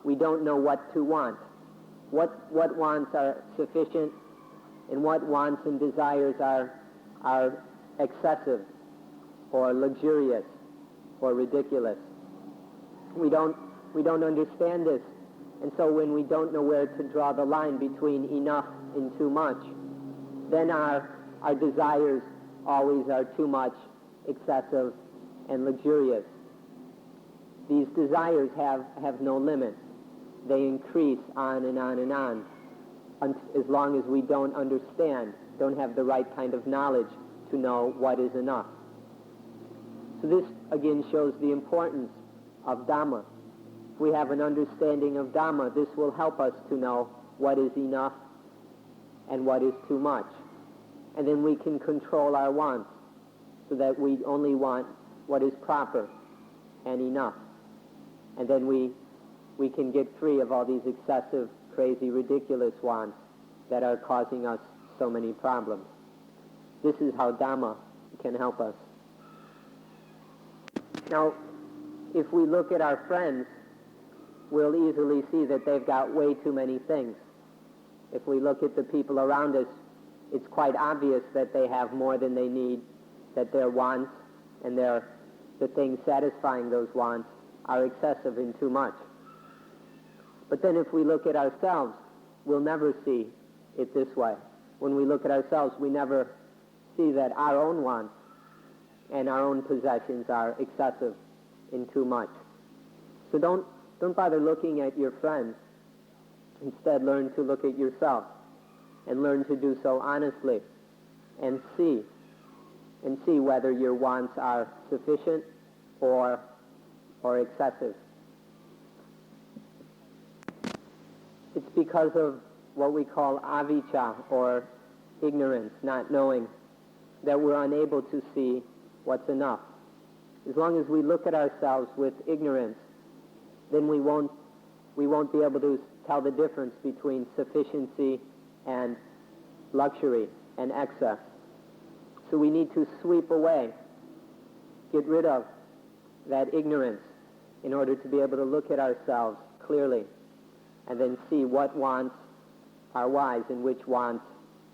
We don't know what to want. What wants are sufficient and what wants and desires are excessive or luxurious or ridiculous. We don't understand this. And so when we don't know where to draw the line between enough and too much, then our desires always are too much, excessive, and luxurious. These desires have no limit. They increase on and on and on, as long as we don't understand, don't have the right kind of knowledge to know what is enough. So this again shows the importance of Dhamma. If we have an understanding of Dhamma, this will help us to know what is enough and what is too much. And then we can control our wants so that we only want what is proper and enough. And then we can get free of all these excessive, crazy, ridiculous wants that are causing us so many problems. This is how Dhamma can help us. Now, if we look at our friends, we'll easily see that they've got way too many things. If we look at the people around us, it's quite obvious that they have more than they need, that their wants and the things satisfying those wants are excessive and too much. But then if we look at ourselves, we'll never see it this way. When we look at ourselves, we never see that our own wants and our own possessions are excessive and too much. So don't bother looking at your friends. Instead, learn to look at yourself and learn to do so honestly and see whether your wants are sufficient or excessive. It's because of what we call avijja, or ignorance, not knowing, that we're unable to see what's enough. As long as we look at ourselves with ignorance, then we won't be able to tell the difference between sufficiency and luxury and excess. So we need to sweep away, get rid of that ignorance in order to be able to look at ourselves clearly, and then see what wants are wise and which wants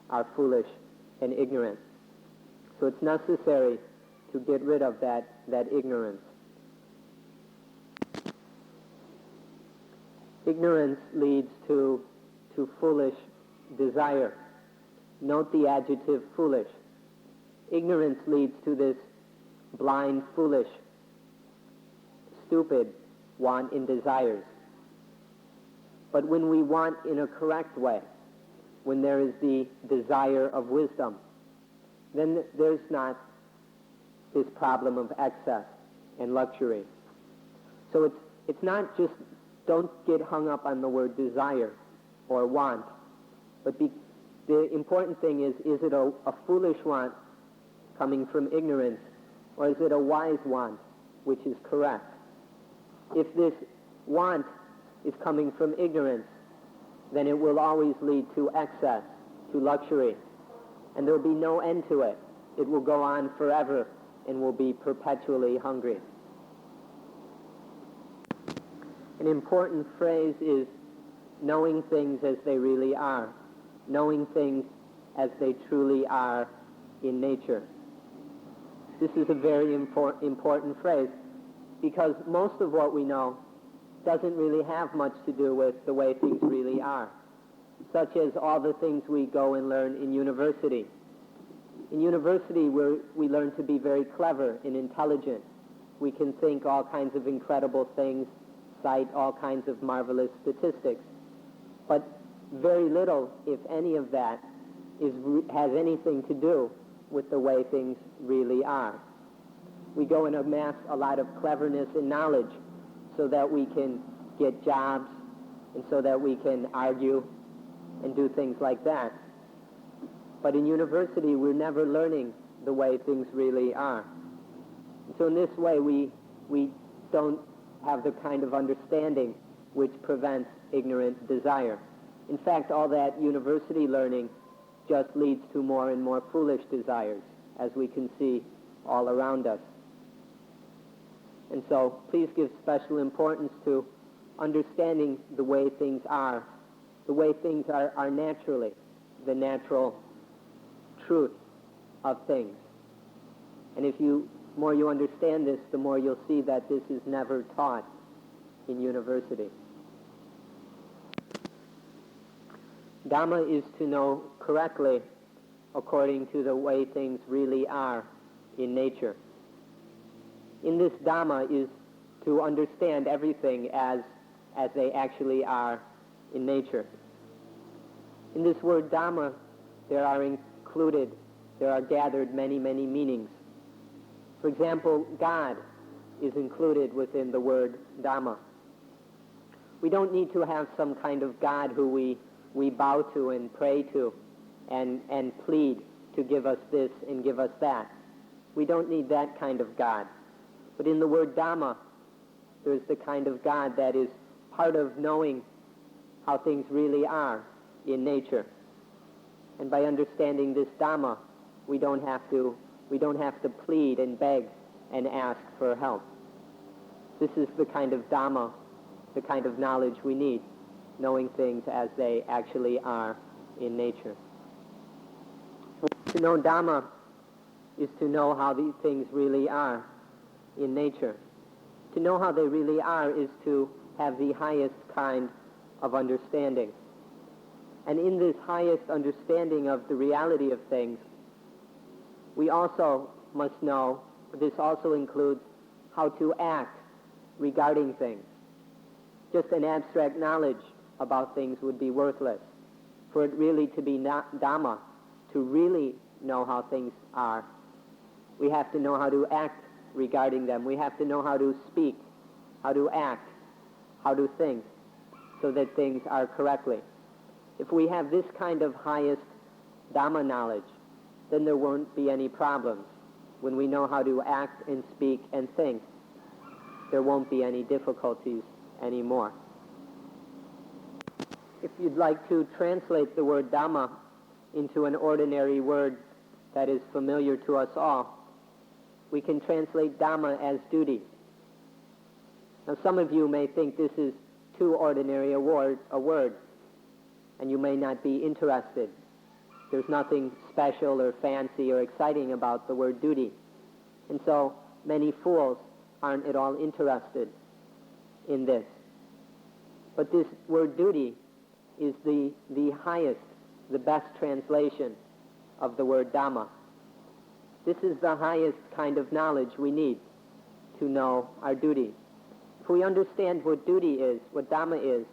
are foolish and ignorant. So it's necessary to get rid of that ignorance. Ignorance leads to foolish desire. Note the adjective foolish. Ignorance leads to this blind, foolish, stupid want and desires. But when we want in a correct way, when there is the desire of wisdom, then there's not this problem of excess and luxury. So it's not just, don't get hung up on the word desire or want, but the important thing is it a foolish want coming from ignorance, or is it a wise want, which is correct? If this want is coming from ignorance, then it will always lead to excess, to luxury, and there will be no end to it. It will go on forever and will be perpetually hungry. An important phrase is knowing things as they really are, knowing things as they truly are in nature. This is a very important phrase, because most of what we know doesn't really have much to do with the way things really are, such as all the things we go and learn in university. In university, we learn to be very clever and intelligent. We can think all kinds of incredible things, cite all kinds of marvelous statistics. But very little, if any of that, has anything to do with the way things really are. We go and amass a lot of cleverness and knowledge so that we can get jobs and so that we can argue and do things like that. But in university, we're never learning the way things really are. So in this way, we don't have the kind of understanding which prevents ignorant desire. In fact, all that university learning just leads to more and more foolish desires, as we can see all around us. And so please give special importance to understanding the way things are naturally, the natural truth of things. And more you understand this, the more you'll see that this is never taught in university. Dhamma is to know correctly according to the way things really are in nature. In this Dhamma is to understand everything as they actually are in nature. In this word Dhamma, there are gathered many, many meanings. For example, God is included within the word Dhamma. We don't need to have some kind of God who we bow to and pray to and plead to give us this and give us that. We don't need that kind of God. But in the word Dhamma, there's the kind of God that is part of knowing how things really are in nature. And by understanding this Dhamma, we don't have to plead and beg and ask for help. This is the kind of Dhamma, the kind of knowledge we need, knowing things as they actually are in nature. To know Dhamma is to know how these things really are in nature. To know how they really are is to have the highest kind of understanding. And in this highest understanding of the reality of things, we also must know, this also includes how to act regarding things. Just an abstract knowledge about things would be worthless. For it really to be Dhamma, to really know how things are, we have to know how to act regarding them. We have to know how to speak, how to act, how to think, so that things are correctly. If we have this kind of highest Dhamma knowledge, then there won't be any problems. When we know how to act and speak and think, there won't be any difficulties anymore. If you'd like to translate the word Dhamma into an ordinary word that is familiar to us all, we can translate Dhamma as duty. Now some of you may think this is too ordinary a word, and you may not be interested. There's nothing special or fancy or exciting about the word duty. And so many fools aren't at all interested in this. But this word duty is the highest, the best translation of the word Dhamma. This is the highest kind of knowledge we need to know our duty. If we understand what duty is, what Dhamma is,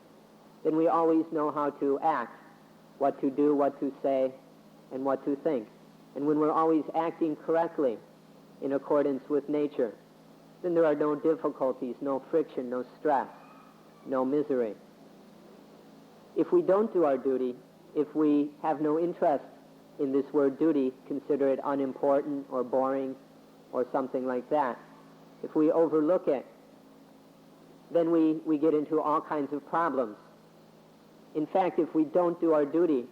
then we always know how to act, what to do, what to say, and what to think. And when we're always acting correctly in accordance with nature, then there are no difficulties, no friction, no stress, no misery. If we don't do our duty, if we have no interest in this word duty, consider it unimportant or boring or something like that, if we overlook it, then we get into all kinds of problems. In fact, if we don't do our duty,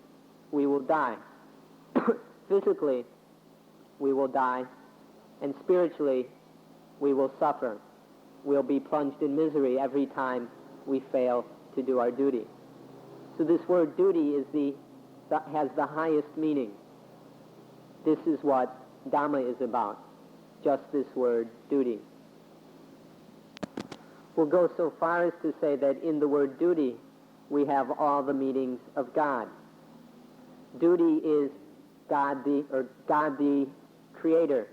we will die. Physically, we will die, and spiritually, we will suffer. We'll be plunged in misery every time we fail to do our duty. So this word duty has the highest meaning. This is what Dhamma is about, just this word duty. We'll go so far as to say that in the word duty, we have all the meanings of God. Duty is God the Creator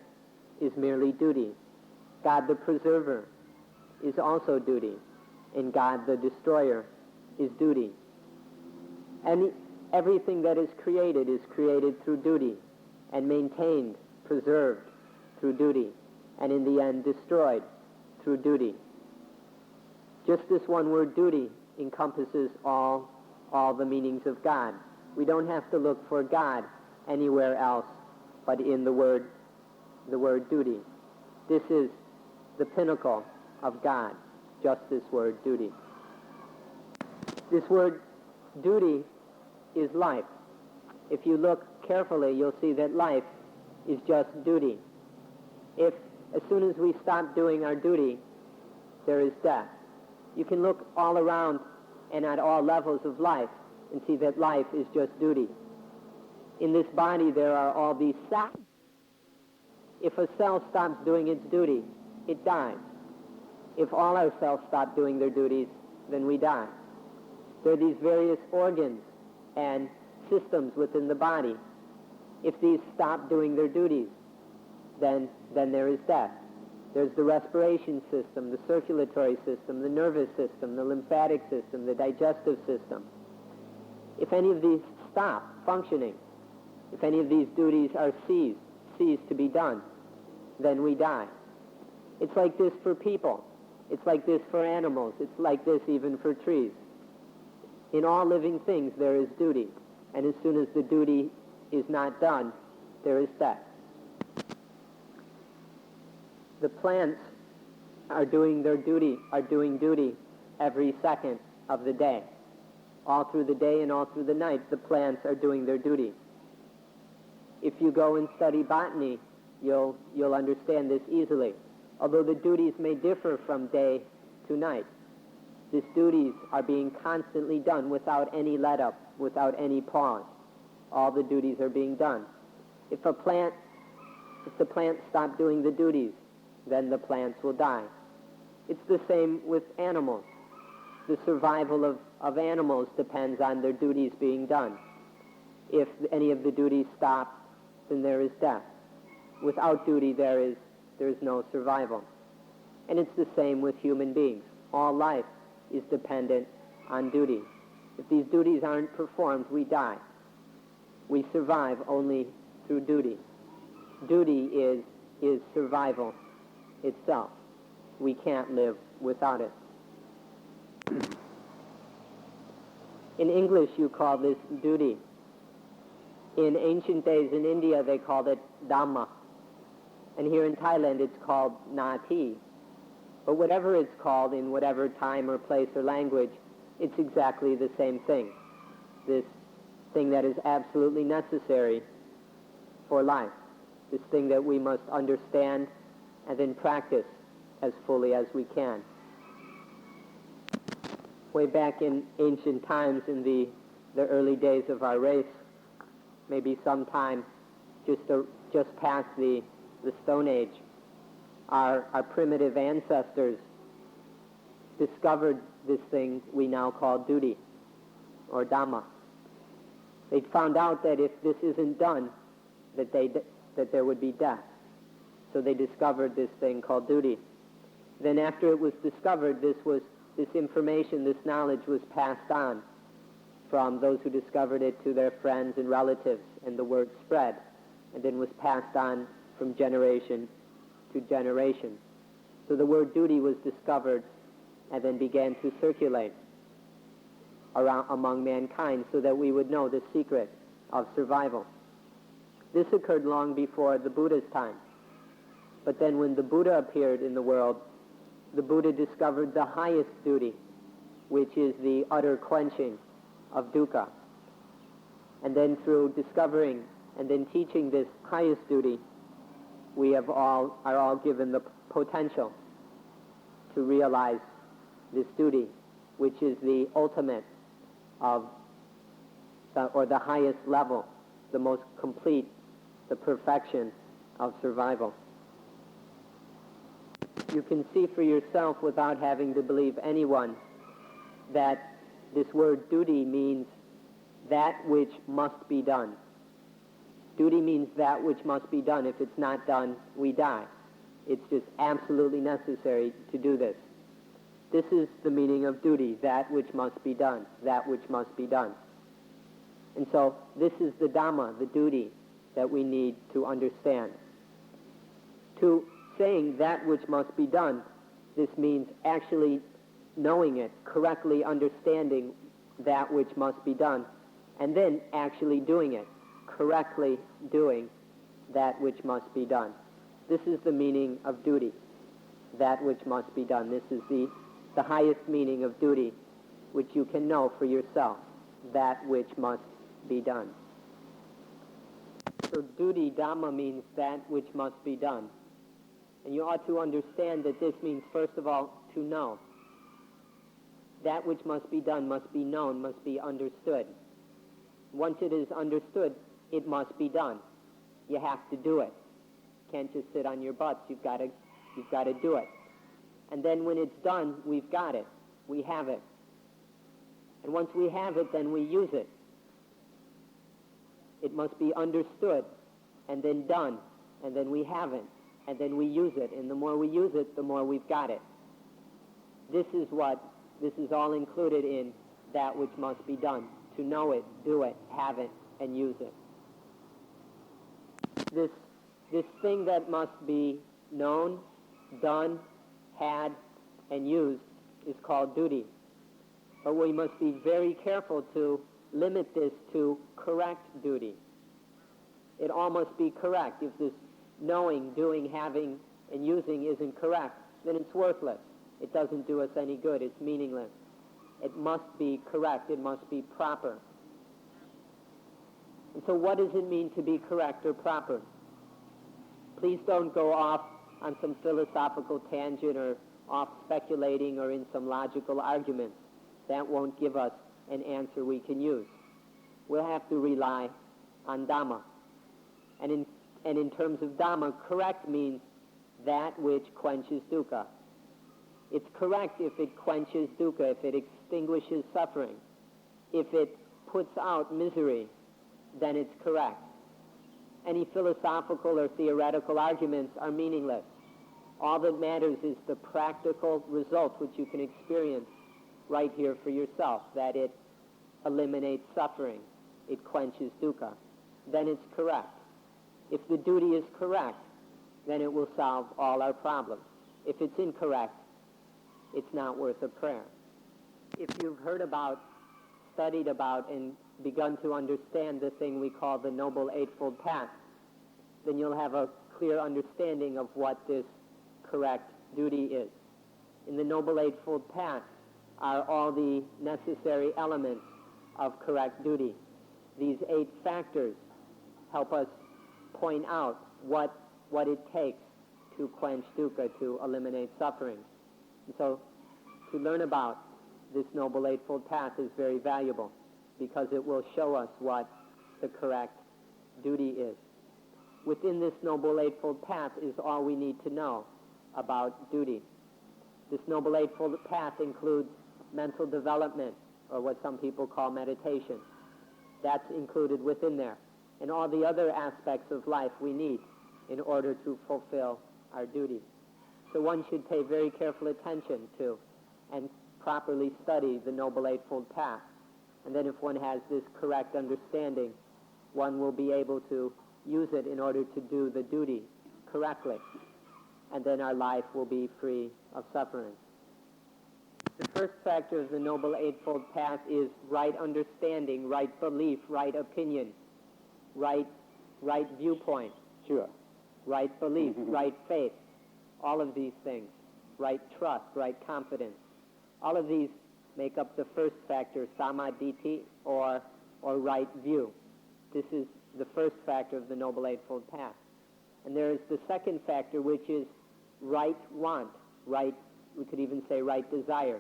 is merely duty. God the Preserver is also duty. And God the Destroyer is duty. And everything that is created through duty and maintained, preserved through duty, and in the end destroyed through duty. Just this one word duty encompasses all the meanings of God. We don't have to look for God anywhere else but in the word duty. This is the pinnacle of God, just this word duty. This word duty is life. If you look carefully, you'll see that life is just duty. If as soon as we stop doing our duty, there is death. You can look all around and at all levels of life and see that life is just duty. In this body, there are all these cells. If a cell stops doing its duty, it dies. If all our cells stop doing their duties, then we die. There are these various organs and systems within the body. If these stop doing their duties, then there is death. There's the respiration system, the circulatory system, the nervous system, the lymphatic system, the digestive system. If any of these stop functioning, if any of these duties are ceased to be done, then we die. It's like this for people. It's like this for animals. It's like this even for trees. In all living things, there is duty. And as soon as the duty is not done, there is death. The plants are doing duty every second of the day. All through the day and all through the night, the plants are doing their duty. If you go and study botany, you'll understand this easily. Although the duties may differ from day to night, these duties are being constantly done without any let-up, without any pause. All the duties are being done. If the plants stop doing the duties, then the plants will die. It's the same with animals. The survival of animals depends on their duties being done. If any of the duties stop, then there is death. Without duty, there is no survival. And it's the same with human beings. All life is dependent on duty. If these duties aren't performed, we die. We survive only through duty. Duty is survival itself. We can't live without it. In English, you call this duty. In ancient days in India, they called it Dhamma. And here in Thailand, it's called Nati. But whatever it's called in whatever time or place or language, it's exactly the same thing. This thing that is absolutely necessary for life. This thing that we must understand and then practice as fully as we can. way back in ancient times, in the early days of our race, maybe sometime just past the Stone Age, our primitive ancestors discovered this thing we now call duty, or Dhamma. They found out that if this isn't done, that there would be death. So they discovered this thing called duty. Then after it was discovered, this information, this knowledge was passed on from those who discovered it to their friends and relatives, and the word spread, and then was passed on from generation to generation. So the word duty was discovered and then began to circulate around among mankind so that we would know the secret of survival. This occurred long before the Buddha's time. But then when the Buddha appeared in the world, the Buddha discovered the highest duty, which is the utter quenching of dukkha. And then through discovering and then teaching this highest duty, we are all given the potential to realize this duty, which is the ultimate of, or the highest level, the most complete, the perfection of survival. You can see for yourself, without having to believe anyone, that this word duty means that which must be done. Duty means that which must be done. If it's not done, we die. It's just absolutely necessary to do this. This is the meaning of duty, that which must be done, that which must be done. And so this is the Dhamma, the duty that we need to understand. To saying that which must be done, this means actually knowing it, correctly understanding that which must be done, and then actually doing it, correctly doing that which must be done. This is the meaning of duty, that which must be done. This is the highest meaning of duty, which you can know for yourself, that which must be done. So duty, Dhamma, means that which must be done. And you ought to understand that this means, first of all, to know. That which must be done must be known, must be understood. Once it is understood, it must be done. You have to do it. You can't just sit on your butts. You've got to do it. And then when it's done, we've got it. We have it. And once we have it, then we use it. It must be understood and then done, and then we have it, and then we use it. And the more we use it, the more we've got it. This is all included in that which must be done. To know it, do it, have it, and use it. This thing that must be known, done, had, and used is called duty. But we must be very careful to limit this to correct duty. It all must be correct. If this knowing, doing, having, and using isn't correct, then it's worthless. It doesn't do us any good. It's meaningless. It must be correct. It must be proper. And so what does it mean to be correct or proper? Please don't go off on some philosophical tangent or off speculating or in some logical arguments. That won't give us an answer we can use. We'll have to rely on Dhamma. And in terms of Dhamma, correct means that which quenches dukkha. It's correct if it quenches dukkha, if it extinguishes suffering. If it puts out misery, then it's correct. Any philosophical or theoretical arguments are meaningless. All that matters is the practical result which you can experience right here for yourself, that it eliminates suffering, it quenches dukkha. Then it's correct. If the duty is correct, then it will solve all our problems. If it's incorrect, it's not worth a prayer. If you've heard about, studied about, and begun to understand the thing we call the Noble Eightfold Path, then you'll have a clear understanding of what this correct duty is. In the Noble Eightfold Path are all the necessary elements of correct duty. These 8 factors help us point out what it takes to quench dukkha, to eliminate suffering. And so to learn about this Noble Eightfold Path is very valuable because it will show us what the correct duty is. Within this Noble Eightfold Path is all we need to know about duty. This Noble Eightfold Path includes mental development, or what some people call meditation. That's included within there. And all the other aspects of life we need in order to fulfill our duty. So one should pay very careful attention to and properly study the Noble Eightfold Path. And then if one has this correct understanding, one will be able to use it in order to do the duty correctly. And then our life will be free of suffering. The first factor of the Noble Eightfold Path is right understanding, right belief, right opinion, right viewpoint. Sure. Right belief, right faith. All of these things. Right trust, right confidence. All of these make up the first factor, samadhi, or right view. This is the first factor of the Noble Eightfold Path. And there is the second factor, which is right want, right, we could even say right desire.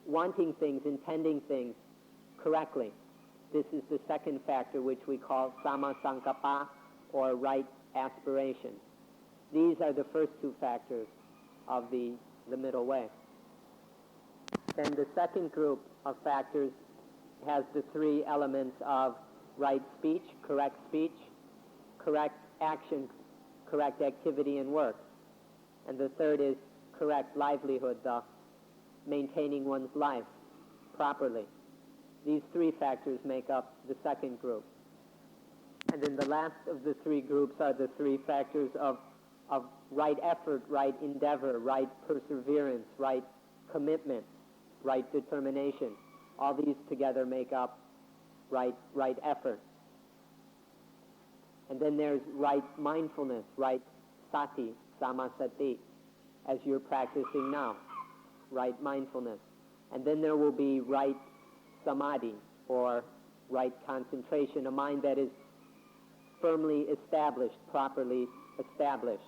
Wanting things, intending things correctly. This is the second factor, which we call sammasankappa, or right aspiration. These are the first two factors of the middle way. Then the second group of factors has the three elements of right speech, correct action, correct activity and work. And the third is correct livelihood, the maintaining one's life properly. These three factors make up the second group. And then the last of the three groups are the three factors of right effort, right endeavor, right perseverance, right commitment, right determination. All these together make up right effort. And then there's right mindfulness, right sati, samasati, as you're practicing now, right mindfulness. And then there will be right samadhi, or right concentration, a mind that is firmly established, properly established,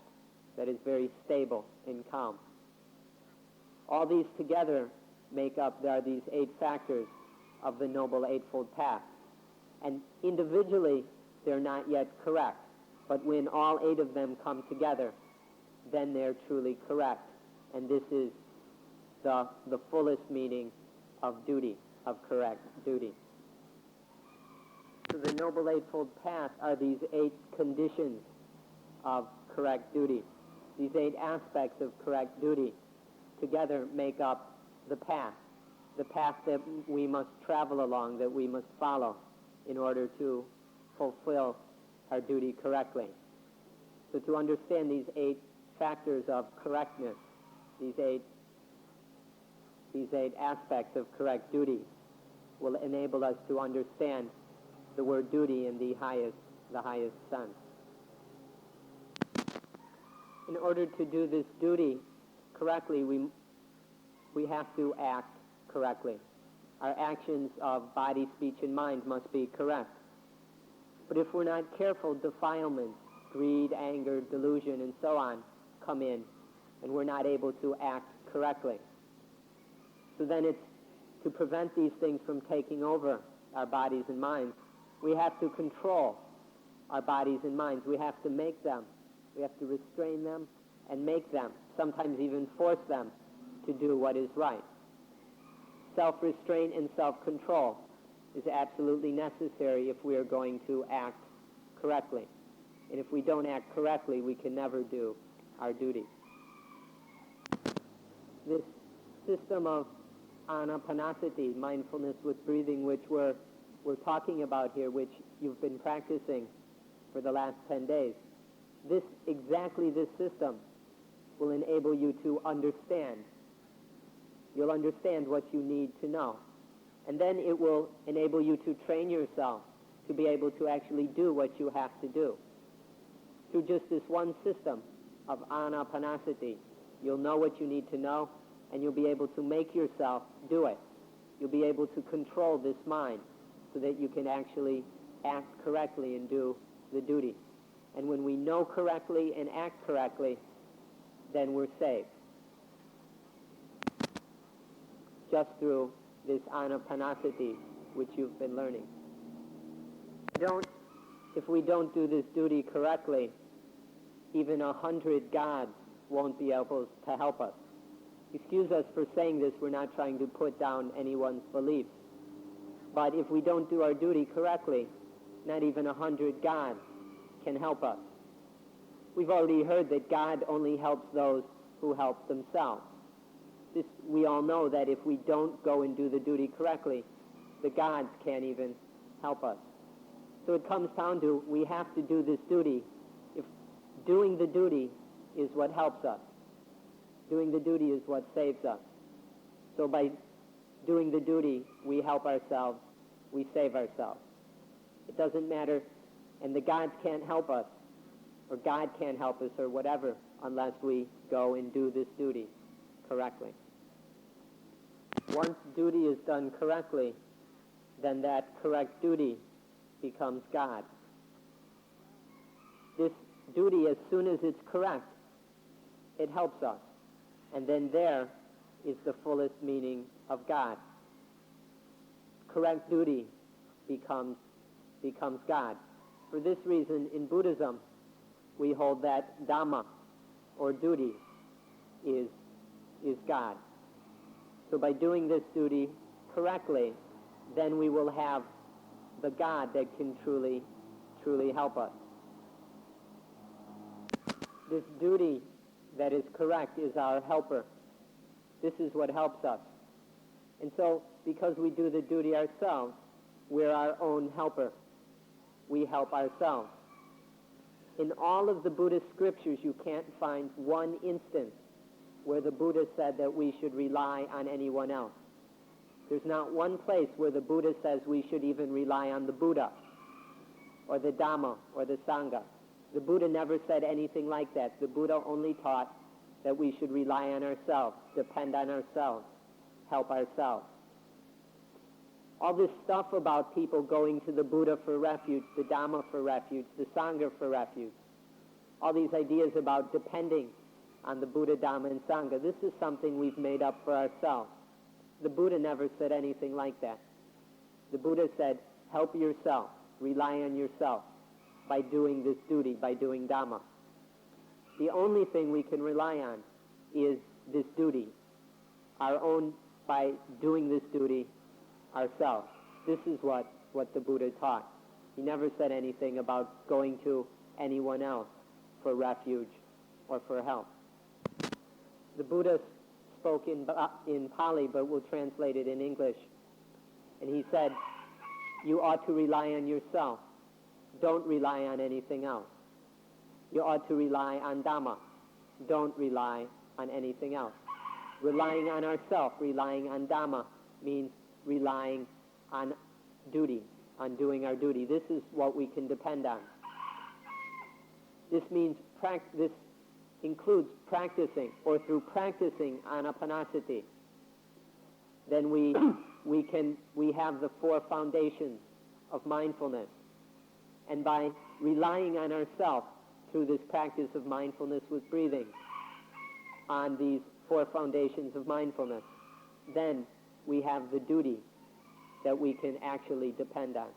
that is very stable and calm. All these together make up, there are these 8 factors of the Noble Eightfold Path. And individually, they're not yet correct. But when all 8 of them come together, then they're truly correct. And this is the fullest meaning of duty, of correct duty. So the Noble Eightfold Path are these 8 conditions of correct duty. These 8 aspects of correct duty together make up the path that we must travel along, that we must follow in order to fulfill our duty correctly. So to understand these 8 factors of correctness, these eight aspects of correct duty, will enable us to understand the word duty in the highest sense. In order to do this duty correctly, we have to act correctly. Our actions of body, speech, and mind must be correct. But if we're not careful, defilements, greed, anger, delusion, and so on come in, and we're not able to act correctly. So then it's to prevent these things from taking over our bodies and minds, we have to control our bodies and minds. We have to make them. We have to restrain them and make them, sometimes even force them to do what is right. Self-restraint and self-control is absolutely necessary if we are going to act correctly. And if we don't act correctly, we can never do our duty. This system of anapanasati, mindfulness with breathing, which we're talking about here, which you've been practicing for the last 10 days, exactly this system will enable you to understand. You'll understand what you need to know. And then it will enable you to train yourself to be able to actually do what you have to do. Through just this one system of anapanasati, you'll know what you need to know, and you'll be able to make yourself do it. You'll be able to control this mind so that you can actually act correctly and do the duty. And when we know correctly and act correctly, then we're saved. just through this anapanasati which you've been learning. If we don't do this duty correctly, even 100 gods won't be able to help us. Excuse us for saying this, we're not trying to put down anyone's beliefs. But if we don't do our duty correctly, not even 100 gods can help us. We've already heard that God only helps those who help themselves. We all know that if we don't go and do the duty correctly, the gods can't even help us. So it comes down to we have to do this duty. If doing the duty is what helps us, doing the duty is what saves us. So by doing the duty, we help ourselves, we save ourselves. It doesn't matter, and the gods can't help us, or God can't help us, or whatever, unless we go and do this duty correctly. Once duty is done correctly, then that correct duty becomes God. This duty, as soon as it's correct, it helps us. And then there is the fullest meaning of God. Correct duty becomes God. For this reason, in Buddhism, we hold that Dhamma, or duty, is God. So by doing this duty correctly, then we will have the God that can truly, truly help us. This duty that is correct is our helper. This is what helps us. And so, because we do the duty ourselves, we're our own helper. We help ourselves. In all of the Buddhist scriptures, you can't find one instance where the Buddha said that we should rely on anyone else. There's not one place where the Buddha says we should even rely on the Buddha, or the Dhamma, or the Sangha. The Buddha never said anything like that. The Buddha only taught that we should rely on ourselves, depend on ourselves, help ourselves. All this stuff about people going to the Buddha for refuge, the Dhamma for refuge, the Sangha for refuge, all these ideas about depending on the Buddha, Dhamma, and Sangha, this is something we've made up for ourselves. The Buddha never said anything like that. The Buddha said, help yourself, rely on yourself by doing this duty, by doing Dhamma. The only thing we can rely on is this duty, our own, by doing this duty ourselves. This is what the Buddha taught. He never said anything about going to anyone else for refuge or for help. The Buddha spoke in Pali, but we'll translate it in English. And he said, you ought to rely on yourself. Don't rely on anything else. You ought to rely on Dhamma. Don't rely on anything else. Relying on ourselves, relying on Dhamma, means relying on duty, on doing our duty. This is what we can depend on. This means this includes practicing, or through practicing anapanasati, then we have the four foundations of mindfulness. And by relying on ourselves through this practice of mindfulness with breathing, on these four foundations of mindfulness, then we have the duty that we can actually depend on.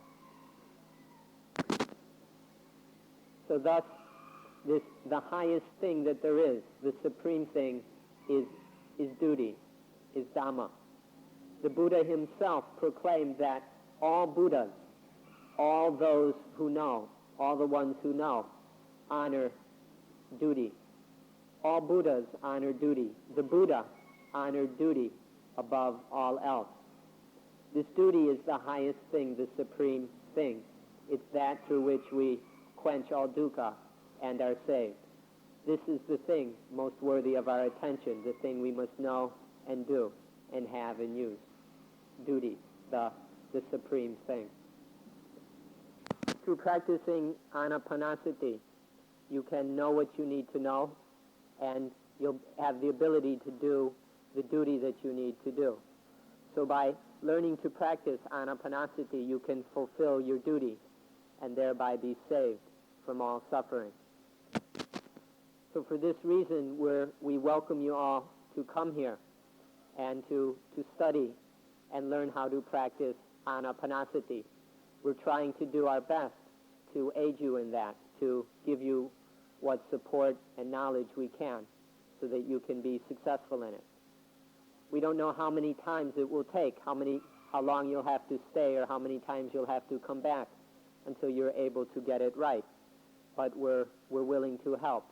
So thus, the highest thing that there is, the supreme thing, is duty, is Dhamma. The Buddha himself proclaimed that all Buddhas, all those who know, all the ones who know, honor duty. All Buddhas honor duty. The Buddha honored duty above all else. This duty is the highest thing, the supreme thing. It's that through which we quench all dukkha and are saved. This is the thing most worthy of our attention, the thing we must know and do and have and use. Duty, the supreme thing. Through practicing anapanasati, you can know what you need to know, and you'll have the ability to do the duty that you need to do. So by learning to practice anapanasati, you can fulfill your duty and thereby be saved from all suffering. So for this reason, we welcome you all to come here and to study and learn how to practice anapanasati. We're trying to do our best to aid you in that, to give you what support and knowledge we can so that you can be successful in it. We don't know how many times it will take, how long you'll have to stay, or how many times you'll have to come back until you're able to get it right. But we're willing to help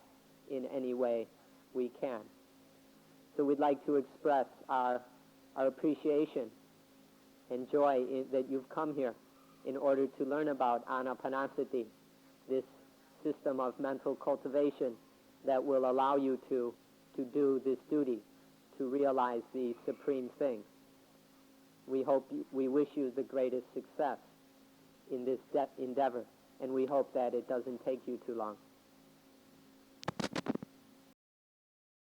in any way we can. So we'd like to express our appreciation and joy that you've come here in order to learn about anapanasati, this system of mental cultivation that will allow you to do this duty, to realize the supreme thing. We wish you the greatest success in this endeavor, and we hope that it doesn't take you too long.